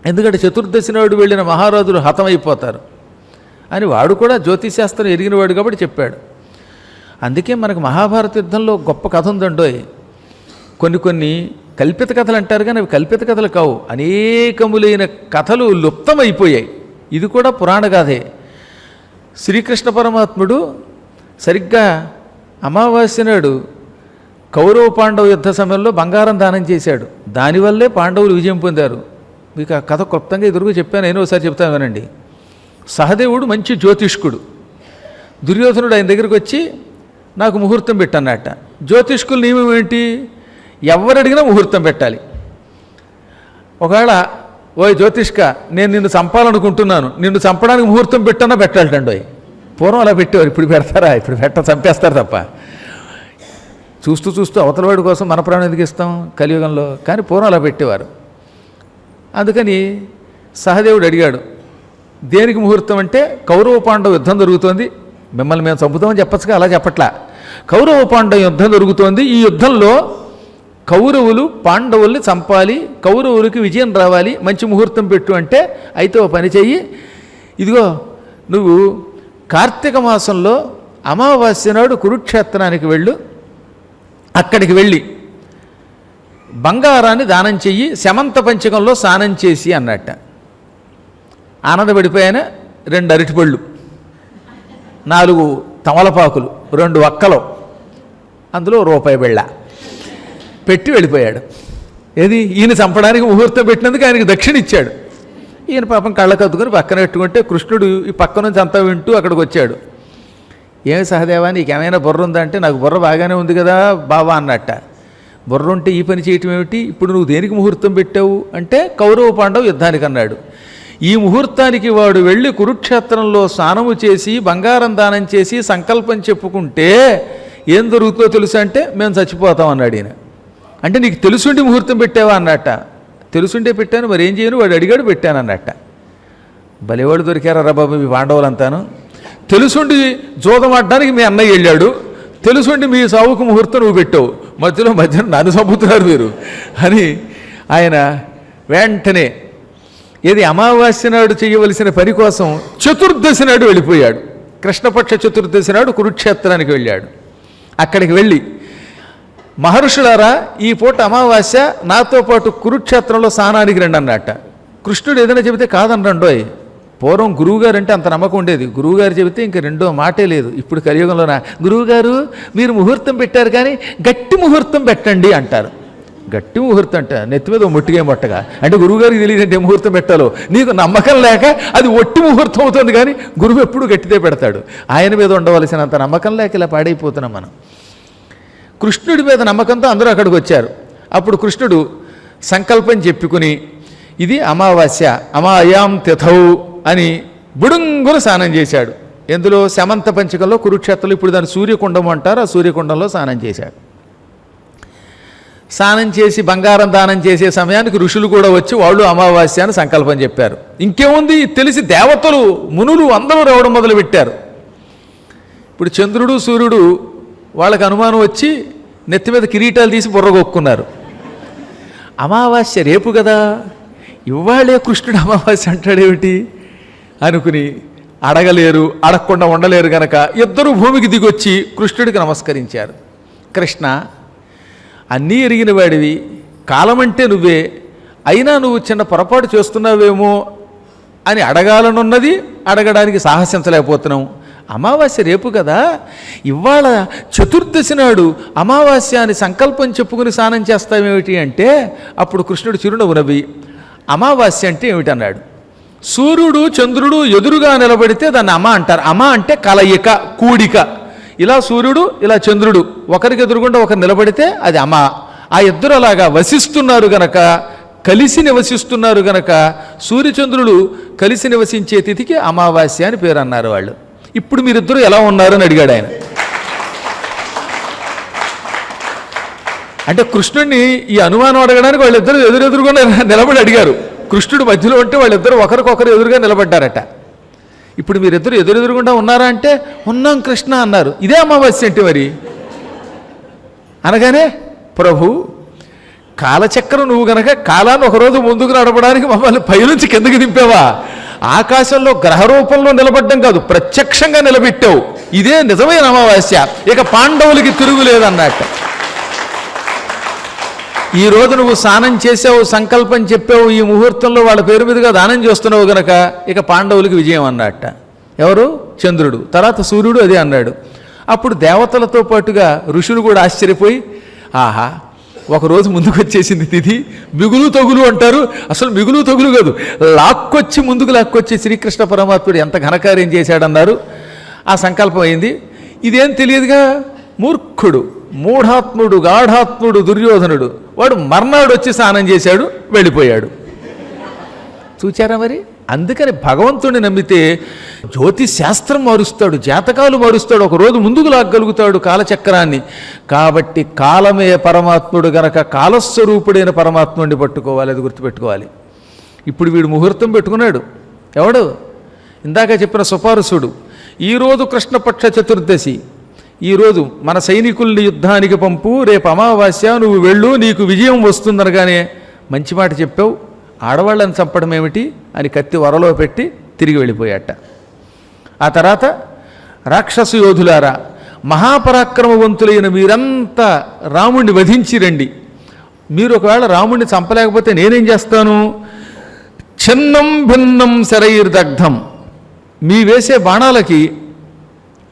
ఎందుకంటే చతుర్దశి నాడు వెళ్ళిన మహారాజులు హతమైపోతారు అని వాడు కూడా జ్యోతిశాస్త్రం ఎరిగినవాడు కాబట్టి చెప్పాడు. అందుకే మనకు మహాభారత యుద్ధంలో గొప్ప కథ ఉందండోయ్. కొన్ని కల్పిత కథలు అంటారు కానీ అవి కల్పిత కథలు కావు. అనేకములైన కథలు లుప్తమైపోయాయి. ఇది కూడా పురాణ గాథే. శ్రీకృష్ణ పరమాత్ముడు సరిగ్గా అమావాస్య నాడు కౌరవ పాండవ యుద్ధ సమయంలో బంగారం దానం చేశాడు. దానివల్లే పాండవులు విజయం పొందారు. మీకు ఆ కథ క్లుప్తంగా ఎదురుగా చెప్పాను, నేను ఒకసారి చెప్తాను వినండి. సహదేవుడు మంచి జ్యోతిష్కుడు. దుర్యోధనుడు ఆయన దగ్గరికి వచ్చి నాకు ముహూర్తం పెట్టన్నట్ట. జ్యోతిష్కుల నియమం ఏంటి? ఎవరు అడిగినా ముహూర్తం పెట్టాలి. ఒకవేళ ఓయ్ జ్యోతిష్క, నేను నిన్ను చంపాలనుకుంటున్నాను, నిన్ను చంపడానికి ముహూర్తం పెట్టన్నా పెట్టాలటండి. పూర్వం అలా పెట్టేవారు, ఇప్పుడు పెడతారా? ఇప్పుడు చంపేస్తారు తప్ప. చూస్తూ చూస్తూ అవతలవాడి కోసం మన ప్రాణం ఎందుకు ఇస్తాం కలియుగంలో? కానీ పూర్వం అలా పెట్టేవారు. అందుకని సహదేవుడు అడిగాడు, దేనికి ముహూర్తం అంటే కౌరవ పాండవ యుద్ధం జరుగుతోంది, మిమ్మల్ని మేము చంపుతామని చెప్పచ్చుగా, అలా చెప్పట్లా. కౌరవ పాండవ యుద్ధం జరుగుతోంది, ఈ యుద్ధంలో కౌరవులు పాండవుల్ని చంపాలి, కౌరవులకి విజయం రావాలి, మంచి ముహూర్తం పెట్టు అంటే, అయితే ఓ పని చెయ్యి, ఇదిగో నువ్వు కార్తీక మాసంలో అమావాస్య నాడు కురుక్షేత్రానికి వెళ్ళు, అక్కడికి వెళ్ళి బంగారాన్ని దానం చెయ్యి, శమంత పంచకంలో స్నానం చేసి అన్నట్ట. ఆనందపడిపోయాన 2 అరటిపళ్ళు, 4 తమలపాకులు, 2 వక్కలు, అందులో రూపాయి బిళ్ళ పెట్టి వెళ్ళిపోయాడు. ఏది? ఈయన చంపడానికి ముహూర్తం పెట్టినందుకు ఆయనకి దక్షిణ ఇచ్చాడు. ఈయన పాపం కళ్ళకు అద్దుకొని పక్కన పెట్టుకుంటే కృష్ణుడు ఈ పక్క నుంచి అంతా వింటూ అక్కడికి వచ్చాడు. ఏమి సహదేవా, నీకేమైనా బుర్ర ఉందా అంటే, నాకు బుర్ర బాగానే ఉంది కదా బావా అన్నట్ట. బుర్ర ఉంటే ఈ పని చేయటం ఏమిటి? ఇప్పుడు నువ్వు దేనికి ముహూర్తం పెట్టావు అంటే, కౌరవ పాండవ యుద్ధానికి అన్నాడు. ఈ ముహూర్తానికి వాడు వెళ్ళి కురుక్షేత్రంలో స్నానము చేసి బంగారం దానం చేసి సంకల్పం చెప్పుకుంటే ఏం దొరుకుతుందో తెలుసా అంటే, మేము చచ్చిపోతాం అన్నాడు ఈయన. అంటే నీకు తెలుసుండి ముహూర్తం పెట్టావా అన్నట్ట. తెలుసుండే పెట్టాను, మరి ఏం చేయను? వాడు అడిగాడు, పెట్టాను అన్నట్ట. భలేవాడు దొరికారా బాబు మీ పాండవులంతాను. తెలుసుండి జోదం ఆడడానికి మీ అన్నయ్య వెళ్ళాడు, తెలుసుండి మీ సావుకు ముహూర్తం నువ్వు పెట్టావు, మధ్యలో నన్ను చంపుతున్నారు మీరు అని ఆయన వెంటనే ఏది అమావాస్య నాడు చేయవలసిన పని కోసం చతుర్దశి నాడు వెళ్ళిపోయాడు. కృష్ణపక్ష చతుర్దశి నాడు కురుక్షేత్రానికి వెళ్ళాడు. అక్కడికి వెళ్ళి, మహర్షులారా, ఈ పూట అమావాస్య, నాతో పాటు కురుక్షేత్రంలో స్నానానికి రండి అన్నట్ట. కృష్ణుడు ఏదైనా చెబితే కాదనరండోయ్. పూర్వం గురువుగారు అంటే అంత నమ్మకం ఉండేది. గురువుగారు చెబితే ఇంక రెండో మాటే లేదు. ఇప్పుడు కలియుగంలోనా గురువుగారు మీరు ముహూర్తం పెట్టారు కానీ గట్టి ముహూర్తం పెట్టండి అంటారు. గట్టి ముహూర్తం అంట నెత్తి మీద ముట్టిగా మొట్టగా అంటే గురువుగారికి తెలియదంటే ముహూర్తం పెట్టాలో. నీకు నమ్మకం లేక అది ఒట్టి ముహూర్తం అవుతుంది, కానీ గురువు ఎప్పుడు గట్టిదే పెడతాడు. ఆయన మీద ఉండవలసినంత నమ్మకం లేక ఇలా పాడైపోతున్నాం మనం. కృష్ణుడి మీద నమ్మకంతో అందరూ అక్కడికి వచ్చారు. అప్పుడు కృష్ణుడు సంకల్పం చెప్పుకుని, ఇది అమావాస్య, అమాయాం తిథౌ అని బుడుంగును స్నానం చేశాడు. ఎందులో? శమంత పంచకంలో కురుక్షేత్రంలో. ఇప్పుడు దాన్ని సూర్యకుండం అంటారు. ఆ సూర్యకుండంలో స్నానం చేశాడు. స్నానం చేసి బంగారం దానం చేసే సమయానికి ఋషులు కూడా వచ్చి వాళ్ళు అమావాస్య అని సంకల్పం చెప్పారు. ఇంకేముంది, తెలిసి దేవతలు మునులు అందరూ రావడం మొదలుపెట్టారు. ఇప్పుడు చంద్రుడు సూర్యుడు వాళ్ళకి అనుమానం వచ్చి నెత్తి మీద కిరీటాలు తీసి బుర్రగొక్కున్నారు. అమావాస్య రేపు కదా, ఇవాళే కృష్ణుడు అమావాస్య అంటాడేమిటి అనుకుని అడగలేరు, అడగకుండా ఉండలేరు గనక ఇద్దరు భూమికి దిగొచ్చి కృష్ణుడికి నమస్కరించారు. కృష్ణ, అన్నీ ఎరిగిన వాడివి, కాలమంటే నువ్వే, అయినా నువ్వు చిన్న పొరపాటు చేస్తున్నావేమో అని అడగాలనున్నది, అడగడానికి సాహసించలేకపోతున్నాం. అమావాస్య రేపు కదా, ఇవాళ చతుర్దశి నాడు అమావాస్య అని సంకల్పం చెప్పుకుని స్నానం చేస్తావేమిటి అంటే, అప్పుడు కృష్ణుడు చిరునవ్వు నవ్వి అమావాస్య అంటే ఏమిటన్నాడు. సూర్యుడు చంద్రుడు ఎదురుగా నిలబడితే దాన్ని అమ అంటారు. అమ అంటే కలయిక, కూడిక. ఇలా సూర్యుడు ఇలా చంద్రుడు ఒకరికి ఎదురుగుండా ఒకరు నిలబడితే అది అమ. ఆ ఇద్దరు అలాగా వసిస్తున్నారు గనక, కలిసి నివసిస్తున్నారు గనక సూర్యచంద్రులు కలిసి నివసించే తిథికి అమావాస్య అని పేరు అన్నారు వాళ్ళు. ఇప్పుడు మీరిద్దరూ ఎలా ఉన్నారు అని అడిగాడు ఆయన. అంటే కృష్ణుడిని ఈ అనుమానం అడగడానికి వాళ్ళిద్దరూ ఎదురెదురుగుండా నిలబడి అడిగారు. కృష్ణుడు మధ్యలో ఉంటే వాళ్ళిద్దరూ ఒకరికొకరు ఎదురుగా నిలబడ్డారట. ఇప్పుడు మీరిద్దరు ఎదురెదురుగుండా ఉన్నారా అంటే ఉన్నాం కృష్ణ అన్నారు. ఇదే అమావాస్య అంటే మరి అనగానే, ప్రభు కాలచక్రం నువ్వు గనక కాలాన్ని ఒకరోజు ముందుకు నడపడానికి మమ్మల్ని పైనుంచి కిందకి దింపావా, ఆకాశంలో గ్రహ రూపంలో నిలబడ్డం కాదు, ప్రత్యక్షంగా నిలబెట్టావు. ఇదే నిజమైన అమావాస్య, ఇక పాండవులకి తిరుగులేదన్నట్టు. ఈ రోజు నువ్వు స్నానం చేసావు, సంకల్పం చెప్పావు, ఈ ముహూర్తంలో వాళ్ళ పేరు మీదుగా దానం చేస్తున్నావు గనక ఇక పాండవులకి విజయం అన్నట్ట. ఎవరు? చంద్రుడు. తర్వాత సూర్యుడు అదే అన్నాడు. అప్పుడు దేవతలతో పాటుగా ఋషులు కూడా ఆశ్చర్యపోయి, ఆహా, ఒకరోజు ముందుకు వచ్చేసింది తిథి. మిగులు తగులు అంటారు, అసలు మిగులు తగులు కాదు, ముందుకు లాక్కొచ్చి శ్రీకృష్ణ పరమాత్ముడు ఎంత ఘనకార్యం చేశాడన్నారు. ఆ సంకల్పం అయింది. ఇదేం తెలియదుగా, మూర్ఖుడు, మూఢాత్ముడు, గాఢాత్ముడు దుర్యోధనుడు వాడు మర్నాడు వచ్చి స్నానం చేశాడు, వెళ్ళిపోయాడు. చూచారా మరి? అందుకని భగవంతుడిని నమ్మితే జ్యోతిశాస్త్రం మారుస్తాడు, జాతకాలు మారుస్తాడు, ఒకరోజు ముందుకు లాగలుగుతాడు కాలచక్రాన్ని. కాబట్టి కాలమే పరమాత్ముడు గనక కాలస్వరూపుడైన పరమాత్ముడిని పట్టుకోవాలి, అది గుర్తుపెట్టుకోవాలి. ఇప్పుడు వీడు ముహూర్తం పెట్టుకున్నాడు. ఎవడు? ఇందాక చెప్పిన సుపారుసుడు. ఈరోజు కృష్ణపక్ష చతుర్దశి, ఈరోజు మన సైనికుల్ని యుద్ధానికి పంపు, రేపు అమావాస్య, నువ్వు వెళ్ళు, నీకు విజయం వస్తుందనగానే మంచి మాట చెప్పావు, ఆడవాళ్ళని చంపడం ఏమిటి అని కత్తి వరలో పెట్టి తిరిగి వెళ్ళిపోయాట. ఆ తర్వాత రాక్షస యోధులారా, మహాపరాక్రమవంతులైన మీరంతా రాముణ్ణి వధించి రండి. మీరు ఒకవేళ రాముణ్ణి చంపలేకపోతే నేనేం చేస్తాను? ఛిన్నం భిన్నం శరైర్దగ్ధం, మీ వేసే బాణాలకి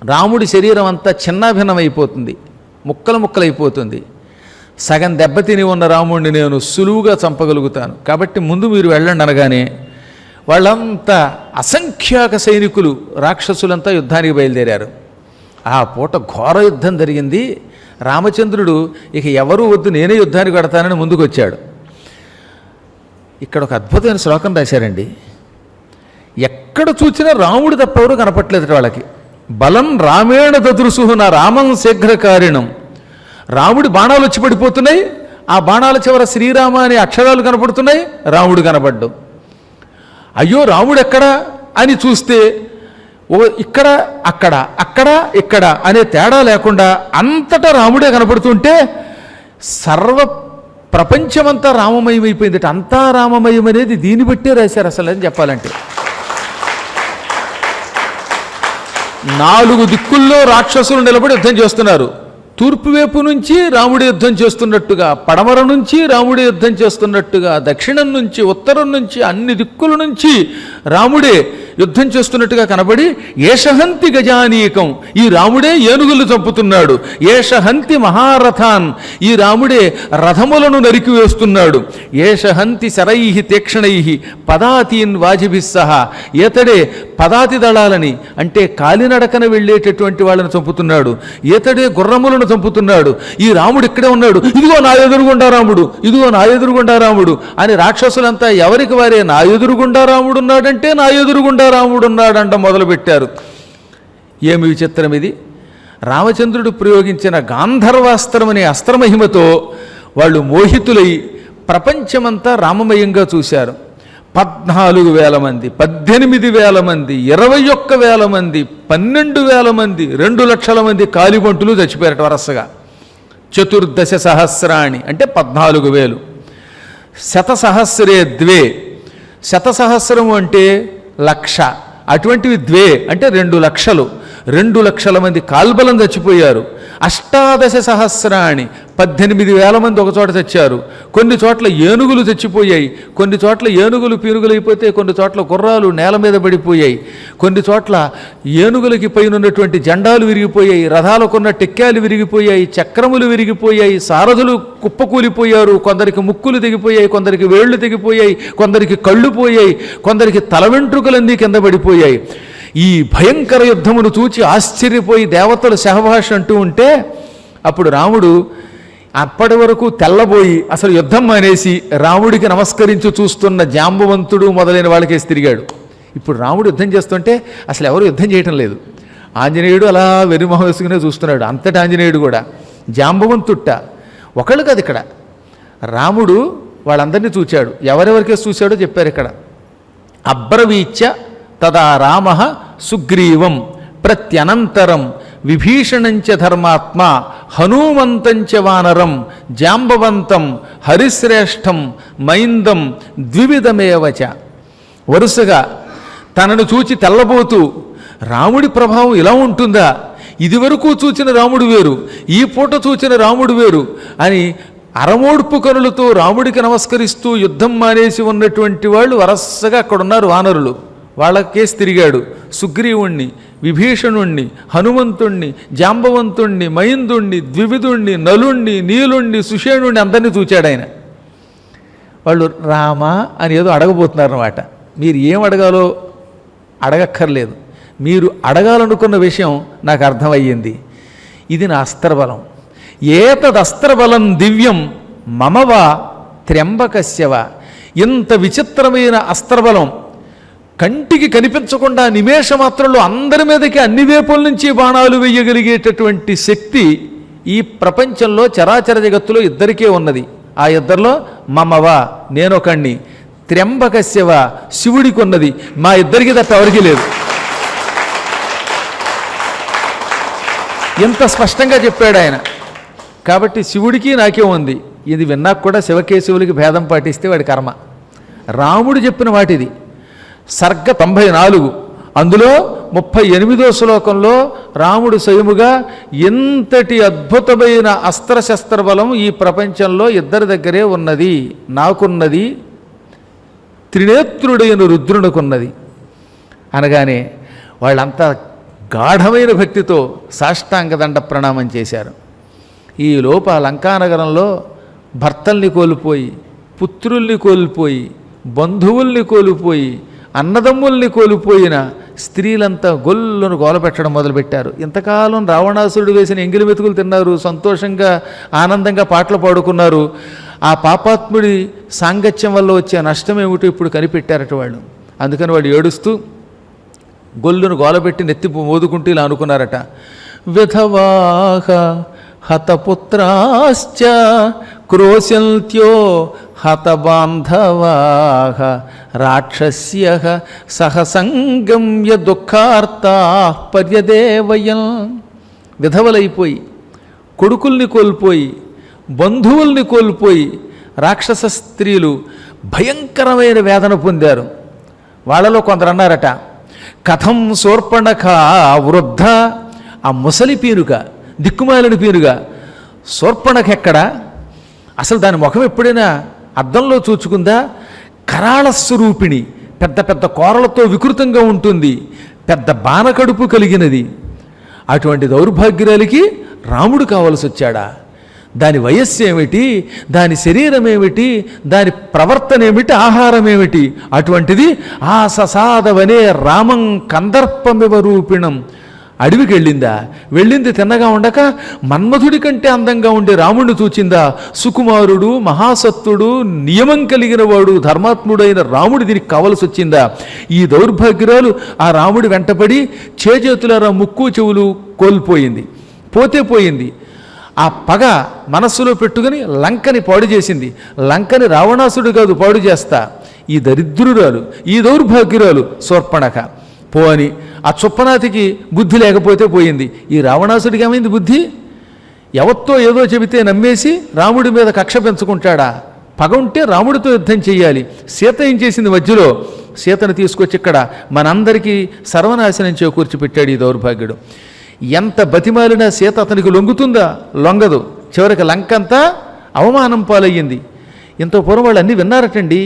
రాముడి శరీరం అంతా చిన్నాభిన్నమైపోతుంది, ముక్కలు ముక్కలైపోతుంది. సగం దెబ్బతిని ఉన్న రాముడిని నేను సులువుగా చంపగలుగుతాను, కాబట్టి ముందు మీరు వెళ్ళండి అనగానే వాళ్ళంతా అసంఖ్యాక సైనికులు, రాక్షసులంతా యుద్ధానికి బయలుదేరారు. ఆ పూట ఘోర యుద్ధం జరిగింది. రామచంద్రుడు ఇక ఎవరూ వద్దు, నేనే యుద్ధానికి పెడతానని ముందుకు వచ్చాడు. ఇక్కడ ఒక అద్భుతమైన శ్లోకం రాశారండి. ఎక్కడ చూసినా రాముడు తప్ప ఎవరు కనపట్లేదు వాళ్ళకి. బలం రామేణ దదృశు నా రామం శీఘ్రకారిణం. రాముడి బాణాలు వచ్చి పడిపోతున్నాయి, ఆ బాణాల చివర శ్రీరామ అనే అక్షరాలు కనపడుతున్నాయి, రాముడు కనపడ్డు. అయ్యో రాముడు ఎక్కడా అని చూస్తే ఇక్కడ అక్కడ అక్కడ ఇక్కడ అనే తేడా లేకుండా అంతటా రాముడే కనపడుతుంటే సర్వ ప్రపంచమంతా రామమయమైపోయింది. అంతా రామమయం అనేది దీన్ని బట్టే రాశారు అసలు అని చెప్పాలంటే. 4 దిక్కుల్లో రాక్షసులు నిలబడి యుద్ధం చేస్తున్నారు. తూర్పు వైపు నుంచి రాముడి యుద్ధం చేస్తున్నట్టుగా, పడమర నుంచి రాముడి యుద్ధం చేస్తున్నట్టుగా, దక్షిణం నుంచి, ఉత్తరం నుంచి, అన్ని దిక్కుల నుంచి రాముడే యుద్ధం చేస్తున్నట్టుగా కనబడి, ఏషహంతి గజానీకం, ఈ రాముడే ఏనుగులు చంపుతున్నాడు. ఏషహంతి మహారథాన్, ఈ రాముడే రథములను నరికి వేస్తున్నాడు. ఏషహంతి శరైహి తీక్షణైహి పదాతీన్ వాజిభిస్సహ, ఈతడే పదాతి దళాలని అంటే కాలినడకన వెళ్ళేటటువంటి వాళ్ళని చంపుతున్నాడు. ఈతడే గుర్రములను చంపుతున్నాడు. ఈ రాముడు ఇక్కడే ఉన్నాడు, ఇదిగో నా ఎదురుగుండా రాముడు, ఇదిగో నా ఎదురుగుండా రాముడు అని రాక్షసులంతా ఎవరికి వారే నా ఎదురుగుండా రాముడు ఉన్నాడంటే నా ఎదురుగుండా రాముడు ఉన్నాడంట మొదలుపెట్టారు. ఏమి విచిత్రం ఇది! రామచంద్రుడు ప్రయోగించిన గాంధర్వాస్త్రం అనే అస్త్రమహిమతో వాళ్ళు మోహితులై ప్రపంచమంతా రామమయంగా చూశారు. 14,000 మంది, 18,000 మంది, 21,000 మంది, 12,000 మంది, 2,00,000 మంది కాలిబంటులు చచ్చిపోయారట వరసగా. 14 సహస్రాణి అంటే 14,000. శతసహస్రే ద్వే, శతసహస్రము అంటే 1,00,000, అటువంటివి ద్వే అంటే 2,00,000. 2,00,000 మంది కాల్బలం చచ్చిపోయారు. 18 సహస్రాణి 18,000 మంది ఒక చోట చచ్చారు. కొన్ని చోట్ల ఏనుగులు చచ్చిపోయాయి, కొన్ని చోట్ల ఏనుగులు పీనుగులైపోతే, కొన్ని చోట్ల గుర్రాలు నేల మీద పడిపోయాయి, కొన్ని చోట్ల ఏనుగులకి పైన ఉన్నటువంటి జెండాలు విరిగిపోయాయి, రథాలకున్న టెక్కాలు విరిగిపోయాయి, చక్రములు విరిగిపోయాయి, సారథులు కుప్పకూలిపోయారు, కొందరికి ముక్కులు తెగిపోయాయి, కొందరికి వేళ్లు తెగిపోయాయి, కొందరికి కళ్ళు పోయాయి, కొందరికి తల వెంట్రుకలన్నీ కింద పడిపోయాయి. ఈ భయంకర యుద్ధమును చూచి ఆశ్చర్యపోయి దేవతలు సహభాష అంటూ ఉంటే అప్పుడు రాముడు అప్పటి వరకు తెల్లబోయి అసలు యుద్ధం మానేసి రాముడికి నమస్కరించు చూస్తున్న జాంబవంతుడు మొదలైన వాళ్ళకేసి తిరిగాడు. ఇప్పుడు రాముడు యుద్ధం చేస్తుంటే అసలు ఎవరు యుద్ధం చేయటం లేదు. ఆంజనేయుడు అలా వెరిమొహం వేసుకునే చూస్తున్నాడు. అంతటి ఆంజనేయుడు కూడా జాంబవంతుట్ట ఒకళ్ళు కాదు. ఇక్కడ రాముడు వాళ్ళందరినీ చూచాడు. ఎవరెవరికేసి చూశాడో చెప్పారు ఇక్కడ. అబ్రవీచ్య తదా రామ సుగ్రీవం ప్రత్యనంతరం విభీషణంచ ధర్మాత్మ హనుమంతంచ వానరం జాంబవంతం హరిశ్రేష్టం మైందం ద్వివిధమేవచ. వరుసగా తనను చూచి తెల్లబోతూ రాముడి ప్రభావం ఇలా ఉంటుందా, ఇదివరకు చూచిన రాముడు వేరు, ఈ పూట చూచిన రాముడు వేరు అని అరమోడ్పు కనులతో రాముడికి నమస్కరిస్తూ యుద్ధం మానేసి ఉన్నటువంటి వాళ్ళు వరసగా అక్కడున్నారు వానరులు. వాళ్ళకేసి తిరిగాడు. సుగ్రీవుణ్ణి, విభీషణుణ్ణి, హనుమంతుణ్ణి, జాంబవంతుణ్ణి, మైందుణ్ణి, ద్వివిధుణ్ణి, నలుణ్ణి, నీలుణ్ణి, సుషేణుణ్ణి అందరినీ చూచాడు ఆయన. వాళ్ళు రామా అని ఏదో అడగబోతున్నారన్నమాట. మీరు ఏం అడగాలో అడగక్కర్లేదు, మీరు అడగాలనుకున్న విషయం నాకు అర్థమయ్యింది. ఇది నా అస్త్రబలం. ఏతదస్త్రబలం దివ్యం మమవా త్ర్యంబకస్యవ. ఇంత విచిత్రమైన అస్త్రబలం, కంటికి కనిపించకుండా నిమేషమాత్రంలో అందరి మీదకి అన్ని వైపుల నుంచి బాణాలు వేయగలిగేటటువంటి శక్తి ఈ ప్రపంచంలో చరాచర జగత్తులో ఇద్దరికే ఉన్నది. ఆ ఇద్దరిలో మమవా నేనొకణ్ణి, త్ర్యంబకస్యవ శివుడికి ఉన్నది. మా ఇద్దరికి తప్ప ఎవరికీ లేదు. ఎంత స్పష్టంగా చెప్పాడు ఆయన. కాబట్టి శివుడికి నాకే ఉంది. ఇది విన్నాక కూడా శివకేశవులకి భేదం పాటిస్తే వాడి కర్మ. రాముడు చెప్పిన వాటిది. సర్గ 94, అందులో 38వ శ్లోకంలో రాముడు స్వయముగా ఎంతటి అద్భుతమైన అస్త్రశస్త్ర బలం ఈ ప్రపంచంలో ఇద్దరి దగ్గరే ఉన్నది, నాకున్నది, త్రినేత్రుడైన రుద్రునికున్నది అనగానే వాళ్ళంతా గాఢమైన భక్తితో సాష్టాంగదండ ప్రణామం చేశారు. ఈ లోప లంకానగరంలో భర్తల్ని కోల్పోయి, పుత్రుల్ని కోల్పోయి, బంధువుల్ని కోల్పోయి, అన్నదమ్ముల్ని కోల్పోయిన స్త్రీలంతా గొల్లును గోలపెట్టడం మొదలుపెట్టారు. ఇంతకాలం రావణాసురుడు వేసిన ఎంగిలి మెతుకులు తిన్నారు, సంతోషంగా ఆనందంగా పాటలు పాడుకున్నారు. ఆ పాపాత్ముడి సాంగత్యం వల్ల వచ్చే నష్టం ఏమిటో ఇప్పుడు కనిపెట్టారట వాళ్ళు. అందుకని వాళ్ళు ఏడుస్తూ గొల్లును గోలబెట్టి నెత్తి మోదుకుంటూ ఇలా అనుకున్నారట. విధవాహ హతపుత్రాశ్చ క్రోశంత్యో హతబాంధవాః రాక్షస్యః సహసంగమ్య దుఃఖార్తాః పర్యదేవయం. విధవలైపోయి, కొడుకుల్ని కోల్పోయి, బంధువుల్ని కోల్పోయి రాక్షస స్త్రీలు భయంకరమైన వేదన పొందారు. వాళ్ళలో కొందరు అన్నారట, కథం శూర్పణఖ వృద్ధ. ఆ ముసలి పీనుక, దిక్కుమాలిన పీనుగా శూర్పణఖ ఎక్కడా? అసలు దాని ముఖం ఎప్పుడైనా అద్దంలో చూచుకుందా? కరాళ స్వరూపిణి, పెద్ద పెద్ద కోరలతో వికృతంగా ఉంటుంది, పెద్ద బాణకడుపు కలిగినది. అటువంటి దౌర్భాగ్యురాలికి రాముడు కావలసి వచ్చాడా? దాని వయస్సు ఏమిటి, దాని శరీరం ఏమిటి, దాని ప్రవర్తన ఏమిటి, ఆహారం ఏమిటి? అటువంటిది ఆ ససాదవనే రామం కందర్పమివ రూపిణం. అడవికి వెళ్ళిందా? వెళ్ళింది తిన్నగా ఉండక మన్మధుడి కంటే అందంగా ఉండే రాముడిని చూచిందా? సుకుమారుడు, మహాసత్తుడు, నియమం కలిగిన వాడు, ధర్మాత్ముడైన రాముడి దీనికి కావలసి వచ్చిందా? ఈ దౌర్భాగ్యురాలు ఆ రాముడి వెంటపడి చేజేతులారా ముక్కు చెవులు కోల్పోయింది. పోతే పోయింది. ఆ పగ మనస్సులో పెట్టుకుని లంకని పాడు చేసింది. లంకని రావణాసుడు కాదు పాడు చేస్తా, ఈ దరిద్రురాలు, ఈ దౌర్భాగ్యురాలు శూర్పణఖ. పోని ఆ చుప్పనాతికి బుద్ధి లేకపోతే పోయింది. ఈ రావణాసుడికి ఏమైంది బుద్ధి? ఎవత్తో ఏదో చెబితే నమ్మేసి రాముడి మీద కక్ష పెంచుకుంటాడా? పగ ఉంటే రాముడితో యుద్ధం చెయ్యాలి. సీత ఏం చేసింది? మధ్యలో సీతను తీసుకొచ్చి ఇక్కడ మనందరికీ సర్వనాశనం చేకూర్చిపెట్టాడు ఈ దౌర్భాగ్యుడు. ఎంత బతిమాలినా సీత అతనికి లొంగుతుందా? లొంగదు. చివరికి లంకంతా అవమానం పాలయ్యింది. ఇంత పూర్వం వాళ్ళు అన్నీ విన్నారటండి.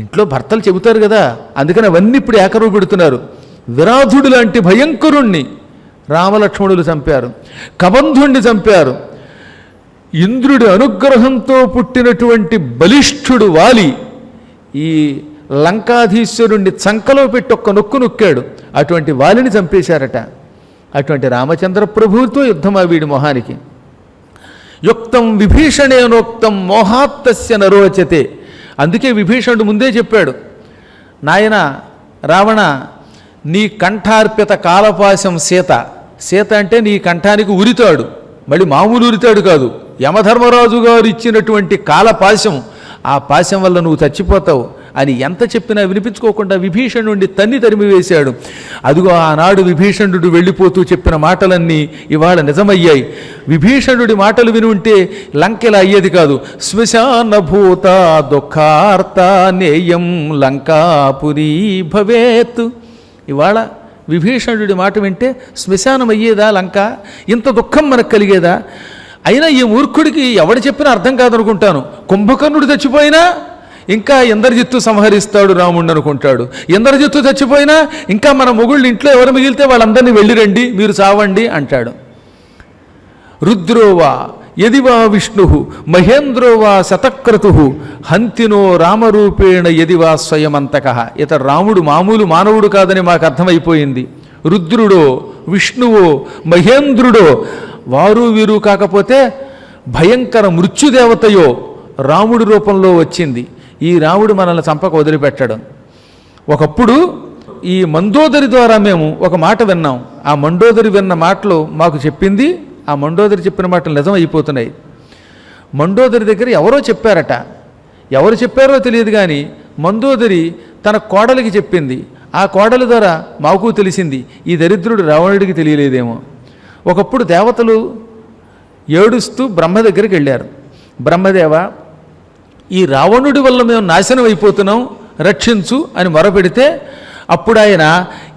ఇంట్లో భర్తలు చెబుతారు కదా, అందుకని అవన్నీ ఇప్పుడు ఏకరువు పెడుతున్నారు. విరాధుడు లాంటి భయంకరుణ్ణి రామలక్ష్మణులు చంపారు, కబంధుణ్ణి చంపారు. ఇంద్రుడి అనుగ్రహంతో పుట్టినటువంటి బలిష్ఠుడు వాలి ఈ లంకాధీశ్వరుణ్ణి చంకలో పెట్టి ఒక్క నొక్కు నొక్కాడు. అటువంటి వాలిని చంపేశారట. అటువంటి రామచంద్ర ప్రభువుతో యుద్ధమా వీడి మొహానికి. యుక్తం విభీషణేనోక్తం మోహాత్తస్య నరోచతే. అందుకే విభీషణుడు ముందే చెప్పాడు, నాయన రావణ, నీ కంఠార్పిత కాలపాశం సీత. సీత అంటే నీ కంఠానికి ఉరితాడు, మళ్ళీ మామూలు ఉరితాడు కాదు, యమధర్మరాజు గారు ఇచ్చినటువంటి కాలపాశం. ఆ పాశం వల్ల నువ్వు చచ్చిపోతావు అని ఎంత చెప్పినా వినిపించుకోకుండా విభీషణుడిని తన్ని తరిమి వేశాడు. అదిగో ఆనాడు విభీషణుడు వెళ్ళిపోతూ చెప్పిన మాటలన్నీ ఇవాళ నిజమయ్యాయి. విభీషణుడి మాటలు విని ఉంటే లంకెలా అయ్యేది కాదు. శ్మశానభూత దుఃఖార్త నేయం లంకాపురీ భవేత్. ఇవాళ విభీషణుడి మాట వింటే శ్మశానం అయ్యేదా లంక? ఇంత దుఃఖం మనకు కలిగేదా? అయినా ఈ మూర్ఖుడికి ఎవడు చెప్పినా అర్థం కాదనుకుంటాను. కుంభకర్ణుడు చచ్చిపోయినా ఇంకా ఇంద్రజిత్తు సంహరిస్తాడు రాముడు అనుకుంటాడు. ఇంద్రజిత్తు చచ్చిపోయినా ఇంకా మన మొగుళ్ళు ఇంట్లో ఎవరు మిగిలితే వాళ్ళందరినీ వెళ్ళిరండి, మీరు చావండి అంటాడు. రుద్రోవా యదివా విష్ణు మహేంద్రోవా శతక్రతు హంతినో రామరూపేణ యదివా స్వయమంతక. ఇతడు రాముడు మామూలు మానవుడు కాదని మాకు అర్థమైపోయింది. రుద్రుడో విష్ణువో మహేంద్రుడో వారు వీరు కాకపోతే భయంకర మృత్యుదేవతయో రాముడి రూపంలో వచ్చింది. ఈ రాముడు మనల్ని చంపక వదిలిపెట్టడం. ఒకప్పుడు ఈ మండోదరి ద్వారా మేము ఒక మాట విన్నాం. ఆ మండోదరి విన్న మాటలు మాకు చెప్పింది, ఆ మండోదరి చెప్పిన మాటలు నిజం అయిపోతున్నాయి. మండోదరి దగ్గర ఎవరో చెప్పారట. ఎవరు చెప్పారో తెలియదు కానీ మండోదరి తన కోడలికి చెప్పింది. ఆ కోడలి ద్వారా మాకు తెలిసింది. ఈ దరిద్రుడు రావణుడికి తెలియలేదేమో. ఒకప్పుడు దేవతలు ఏడుస్తూ బ్రహ్మ దగ్గరికి వెళ్ళారు. బ్రహ్మదేవ, ఈ రావణుడి వల్ల మేము నాశనం అయిపోతున్నాం, రక్షించు అని మొరపెడితే అప్పుడు ఆయన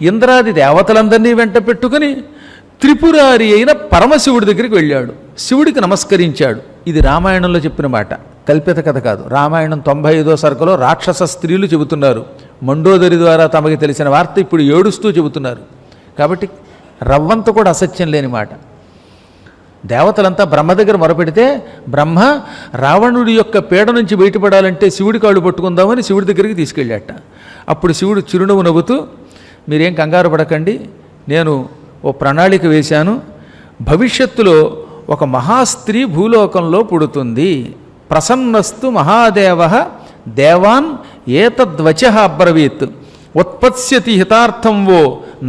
ఇంద్రాది దేవతలందరినీ వెంట పెట్టుకుని త్రిపురారి అయిన పరమశివుడి దగ్గరికి వెళ్ళాడు. శివుడికి నమస్కరించాడు. ఇది రామాయణంలో చెప్పిన మాట, కల్పిత కథ కాదు. రామాయణం 95వ సర్గలో రాక్షస స్త్రీలు చెబుతున్నారు. మండోదరి ద్వారా తమకి తెలిసిన వార్త ఇప్పుడు ఏడుస్తూ చెబుతున్నారు. కాబట్టి రవ్వంత కూడా అసత్యం లేని మాట. దేవతలంతా బ్రహ్మ దగ్గర మొరపెడితే బ్రహ్మ రావణుడి యొక్క పీడ నుంచి బయటపడాలంటే శివుడి కాళ్ళు పట్టుకుందామని శివుడి దగ్గరికి తీసుకెళ్ళాట. అప్పుడు శివుడు చిరునవ్వు నవ్వుతూ, మీరేం కంగారు పడకండి, నేను ఓ ప్రణాళిక వేశాను. భవిష్యత్తులో ఒక మహాస్త్రీ భూలోకంలో పుడుతుంది. ప్రసన్నస్తు మహాదేవ దేవాన్ ఏతద్వచ అబ్రవీత్ ఉత్పత్స్యతి హితార్థం వో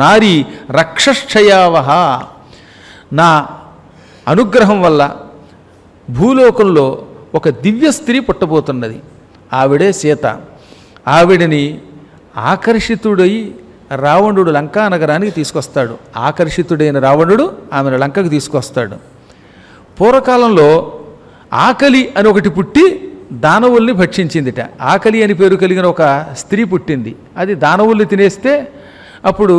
నారీ రక్షక్షయావహ. నా అనుగ్రహం వల్ల భూలోకంలో ఒక దివ్య స్త్రీ పుట్టబోతున్నది. ఆవిడే సీత. ఆవిడని ఆకర్షితుడై రావణుడు లంకా నగరానికి తీసుకొస్తాడు. ఆకర్షితుడైన రావణుడు ఆమెను లంకకు తీసుకొస్తాడు. పూర్వకాలంలో ఆకలి అని ఒకటి పుట్టి దానవుల్ని భక్షించిందిట. ఆకలి అని పేరు కలిగిన ఒక స్త్రీ పుట్టింది. అది దానవుల్ని తినేస్తే అప్పుడు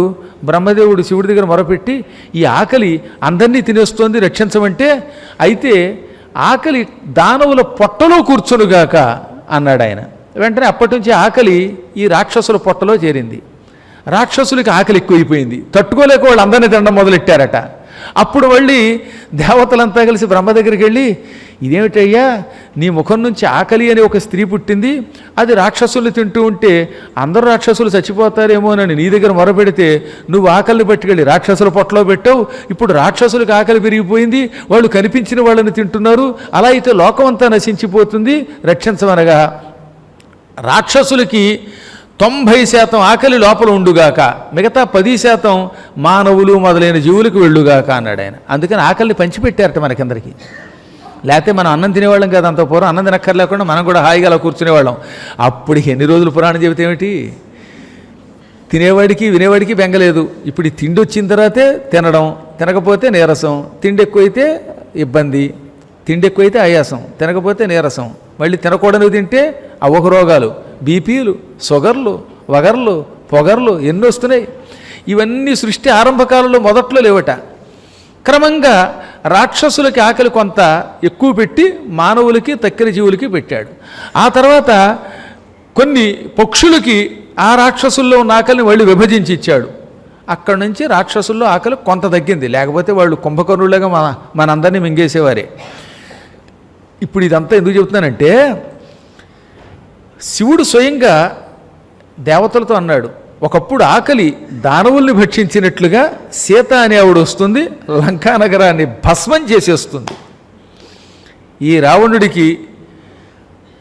బ్రహ్మదేవుడు శివుడి దగ్గర మొరపెట్టి, ఈ ఆకలి అందరినీ తినేస్తోంది, రక్షించమంటే, అయితే ఆకలి దానవుల పొట్టలో కూర్చొనుగాక అన్నాడు ఆయన. వెంటనే అప్పటి నుంచి ఆకలి ఈ రాక్షసుల పొట్టలో చేరింది. రాక్షసులకి ఆకలి ఎక్కువైపోయింది, తట్టుకోలేక వాళ్ళు అందరినీ తినడం మొదలెట్టారట. అప్పుడు మళ్ళీ దేవతలంతా కలిసి బ్రహ్మ దగ్గరికి వెళ్ళి, ఇదేమిటయ్యా, నీ ముఖం నుంచి ఆకలి అని ఒక స్త్రీ పుట్టింది, అది రాక్షసులు తింటూ ఉంటే అందరూ రాక్షసులు చచ్చిపోతారేమోనని నీ దగ్గర మొరపెడితే నువ్వు ఆకలిని పట్టుకెళ్ళి రాక్షసుల పొట్టలో పెట్టావు. ఇప్పుడు రాక్షసులకు ఆకలి పెరిగిపోయింది, వాళ్ళు కనిపించిన వాళ్ళని తింటున్నారు. అలా అయితే లోకం అంతా నశించిపోతుంది, రక్షించమనగా రాక్షసులకి 90% ఆకలి లోపల ఉండుగాక, మిగతా 10% మానవులు మొదలైన జీవులకు వెళ్ళుగాక అన్నాడు ఆయన. అందుకని ఆకలిని పంచిపెట్టారట మనకందరికీ. లేకపోతే మనం అన్నం తినేవాళ్ళం కదా, అంత పూర్వం అన్నం తినక్కర్లేకుండా మనం కూడా హాయిగా అలా కూర్చునేవాళ్ళం. అప్పుడు ఎన్ని రోజులు పురాణం చెబితే ఏమిటి, తినేవాడికి వినేవాడికి బెంగలేదు. ఇప్పుడు ఈ తిండి వచ్చిన తర్వాతే తినడం, తినకపోతే నీరసం, తిండి ఎక్కువైతే ఇబ్బంది, తిండి ఎక్కువైతే ఆయాసం, తినకపోతే నీరసం, మళ్ళీ తినకూడనివి తింటే అవొక రోగాలు, బీపీలు, షుగర్లు, వగర్లు, పొగర్లు ఎన్ని వస్తున్నాయి. ఇవన్నీ సృష్టి ఆరంభకాలంలో మొదట్లో లేవట. క్రమంగా రాక్షసులకి ఆకలి కొంత ఎక్కువ పెట్టి మానవులకి తక్కిన జీవులకి పెట్టాడు. ఆ తర్వాత కొన్ని పక్షులకి ఆ రాక్షసుల్లో ఉన్న ఆకలిని వాళ్ళు విభజించి ఇచ్చాడు. అక్కడి నుంచి రాక్షసుల్లో ఆకలి కొంత తగ్గింది. లేకపోతే వాళ్ళు కుంభకర్ణులుగా మనందరినీ మింగేసేవారే. ఇప్పుడు ఇదంతా ఎందుకు చెబుతున్నానంటే, శివుడు స్వయంగా దేవతలతో అన్నాడు, ఒకప్పుడు ఆకలి దానవుల్ని భక్షించినట్లుగా సీత అనే ఆవిడ వస్తుంది, లంకానగరాన్ని భస్మం చేసేస్తుంది. ఈ రావణుడికి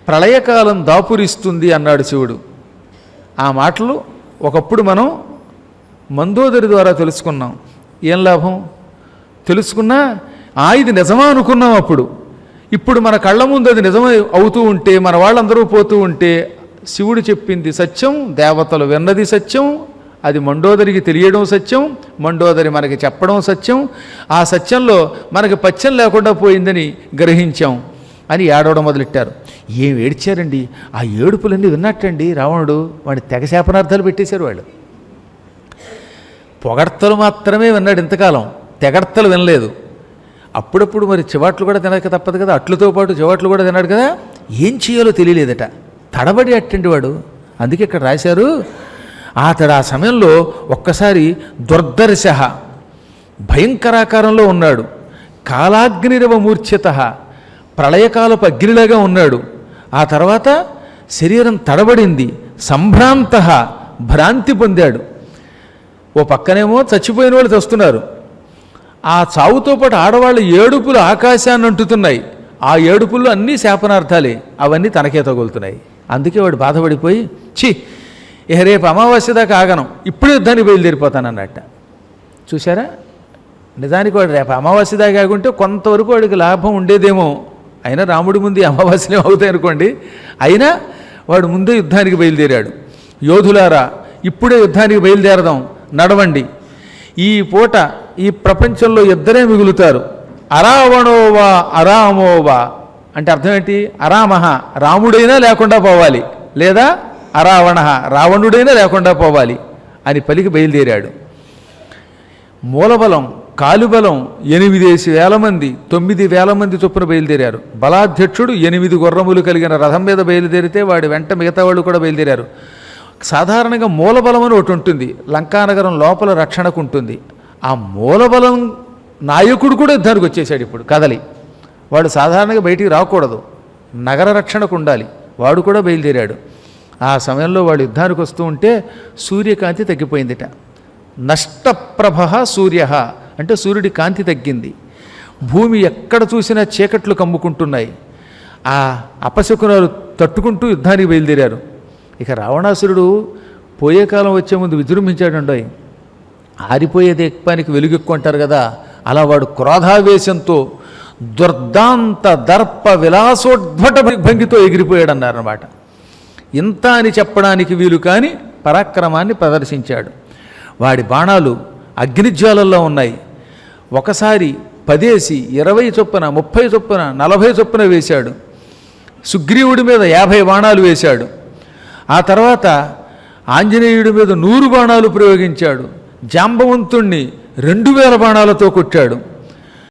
ప్రళయకాలం దాపురిస్తుంది అన్నాడు శివుడు. ఆ మాటలు ఒకప్పుడు మనం మండోదరి ద్వారా తెలుసుకున్నాం. ఏం లాభం? తెలుసుకున్నా ఇది నిజమా అనుకున్నాం అప్పుడు. ఇప్పుడు మన కళ్ళ ముందు అది నిజమై అవుతూ ఉంటే, మన వాళ్ళందరూ పోతూ ఉంటే, శివుడు చెప్పింది సత్యం, దేవతలు విన్నది సత్యం, అది మండోదరికి తెలియడం సత్యం, మండోదరి మనకి చెప్పడం సత్యం, ఆ సత్యంలో మనకి పచ్చం లేకుండా పోయిందని గ్రహించాం అని ఏడవడం మొదలెట్టారు. ఏం ఏడ్చారండి, ఆ ఏడుపులన్నీ విన్నట్టండి రావణుడు. వాడి తెగ శాపనార్థాలు పెట్టేశారు వాళ్ళు. పొగడ్తలు మాత్రమే విన్నాడు ఇంతకాలం, తెగడ్తలు వినలేదు. అప్పుడప్పుడు మరి చివాట్లు కూడా తినక తప్పదు కదా, అట్లతో పాటు చివాట్లు కూడా తిన్నాడు కదా. ఏం చేయాలో తెలియలేదట, తడబడి అట్టండి వాడు. అందుకే ఇక్కడ రాశారు, అతడు ఆ సమయంలో ఒక్కసారి దుర్దర్శ, భయంకరాకారంలో ఉన్నాడు. కాలాగ్నిరవ మూర్ఛిత, ప్రళయకాలపు అగ్నిలాగా ఉన్నాడు. ఆ తర్వాత శరీరం తడబడింది. సంభ్రాంత, భ్రాంతి పొందాడు. ఓ పక్కనేమో చచ్చిపోయిన వాళ్ళు చస్తున్నారు, ఆ చావుతో పాటు ఆడవాళ్ళ ఏడుపులు ఆకాశాన్ని అంటుతున్నాయి. ఆ ఏడుపుల్లో అన్నీ శాపనార్థాలే, అవన్నీ తనకే తగులుతున్నాయి. అందుకే వాడు బాధపడిపోయి, ఛీ ఇక రేపు అమావాస్య దాకా ఆగను, ఇప్పుడే యుద్ధానికి బయలుదేరిపోతానన్నట్ట. చూసారా, నిజానికి వాడు రేపు అమావాస్య దాకా ఆగుంటే కొంతవరకు వాడికి లాభం ఉండేదేమో. అయినా రాముడి ముందు అమావాస్యనే అవుతాయి అనుకోండి. అయినా వాడు ముందే యుద్ధానికి బయలుదేరాడు. యోధులారా, ఇప్పుడే యుద్ధానికి బయలుదేరదాం, నడవండి. ఈ పూట ఈ ప్రపంచంలో ఇద్దరే మిగులుతారు, అరావణోవా అరామోవా. అంటే అర్థం ఏంటి? అరామహ, రాముడైనా లేకుండా పోవాలి, లేదా అరావణ, రావణుడైనా లేకుండా పోవాలి అని పలికి బయలుదేరాడు. మూలబలం, కాలుబలం 8,000 మంది, 9,000 మంది చొప్పున బయలుదేరారు. బలాధ్యక్షుడు 8 గుర్రములు కలిగిన రథం మీద బయలుదేరితే వాడి వెంట మిగతా వాళ్ళు కూడా బయలుదేరారు. సాధారణంగా మూలబలం అని ఒకటి ఉంటుంది, లంకానగరం లోపల రక్షణకు ఉంటుంది. ఆ మూలబలం నాయకుడు కూడా యుద్ధానికి వచ్చేసాడు ఇప్పుడు కదలి. వాడు సాధారణంగా బయటికి రాకూడదు, నగర రక్షణకు ఉండాలి. వాడు కూడా బయలుదేరాడు. ఆ సమయంలో వాడు యుద్ధానికి వస్తూ ఉంటే సూర్యకాంతి తగ్గిపోయిందిట. నష్టప్రభ సూర్య అంటే సూర్యుడి కాంతి తగ్గింది. భూమి ఎక్కడ చూసినా చీకట్లు కమ్ముకుంటున్నాయి. ఆ అపశకునాలు తట్టుకుంటూ యుద్ధానికి బయలుదేరారు. ఇక రావణాసురుడు పోయే కాలం వచ్చే ముందు విజృంభించాడండోయ్. ఆరిపోయే దీపానికి వెలుగెక్కు అంటారు కదా, అలా వాడు క్రోధావేశంతో దుర్దాంత దర్ప విలాసోద్భట భంగితో ఎగిరిపోయాడన్నారన్నమాట. ఇంత అని చెప్పడానికి వీలు కాని పరాక్రమాన్ని ప్రదర్శించాడు. వాడి బాణాలు అగ్నిజ్వాలల్లో ఉన్నాయి. ఒకసారి 10 20 చొప్పున 30 చొప్పున 40 చొప్పున వేశాడు. సుగ్రీవుడి మీద 50 బాణాలు వేశాడు. ఆ తర్వాత ఆంజనేయుడి మీద 100 బాణాలు ప్రయోగించాడు. జాంబవంతుణ్ణి 2000 బాణాలతో కొట్టాడు.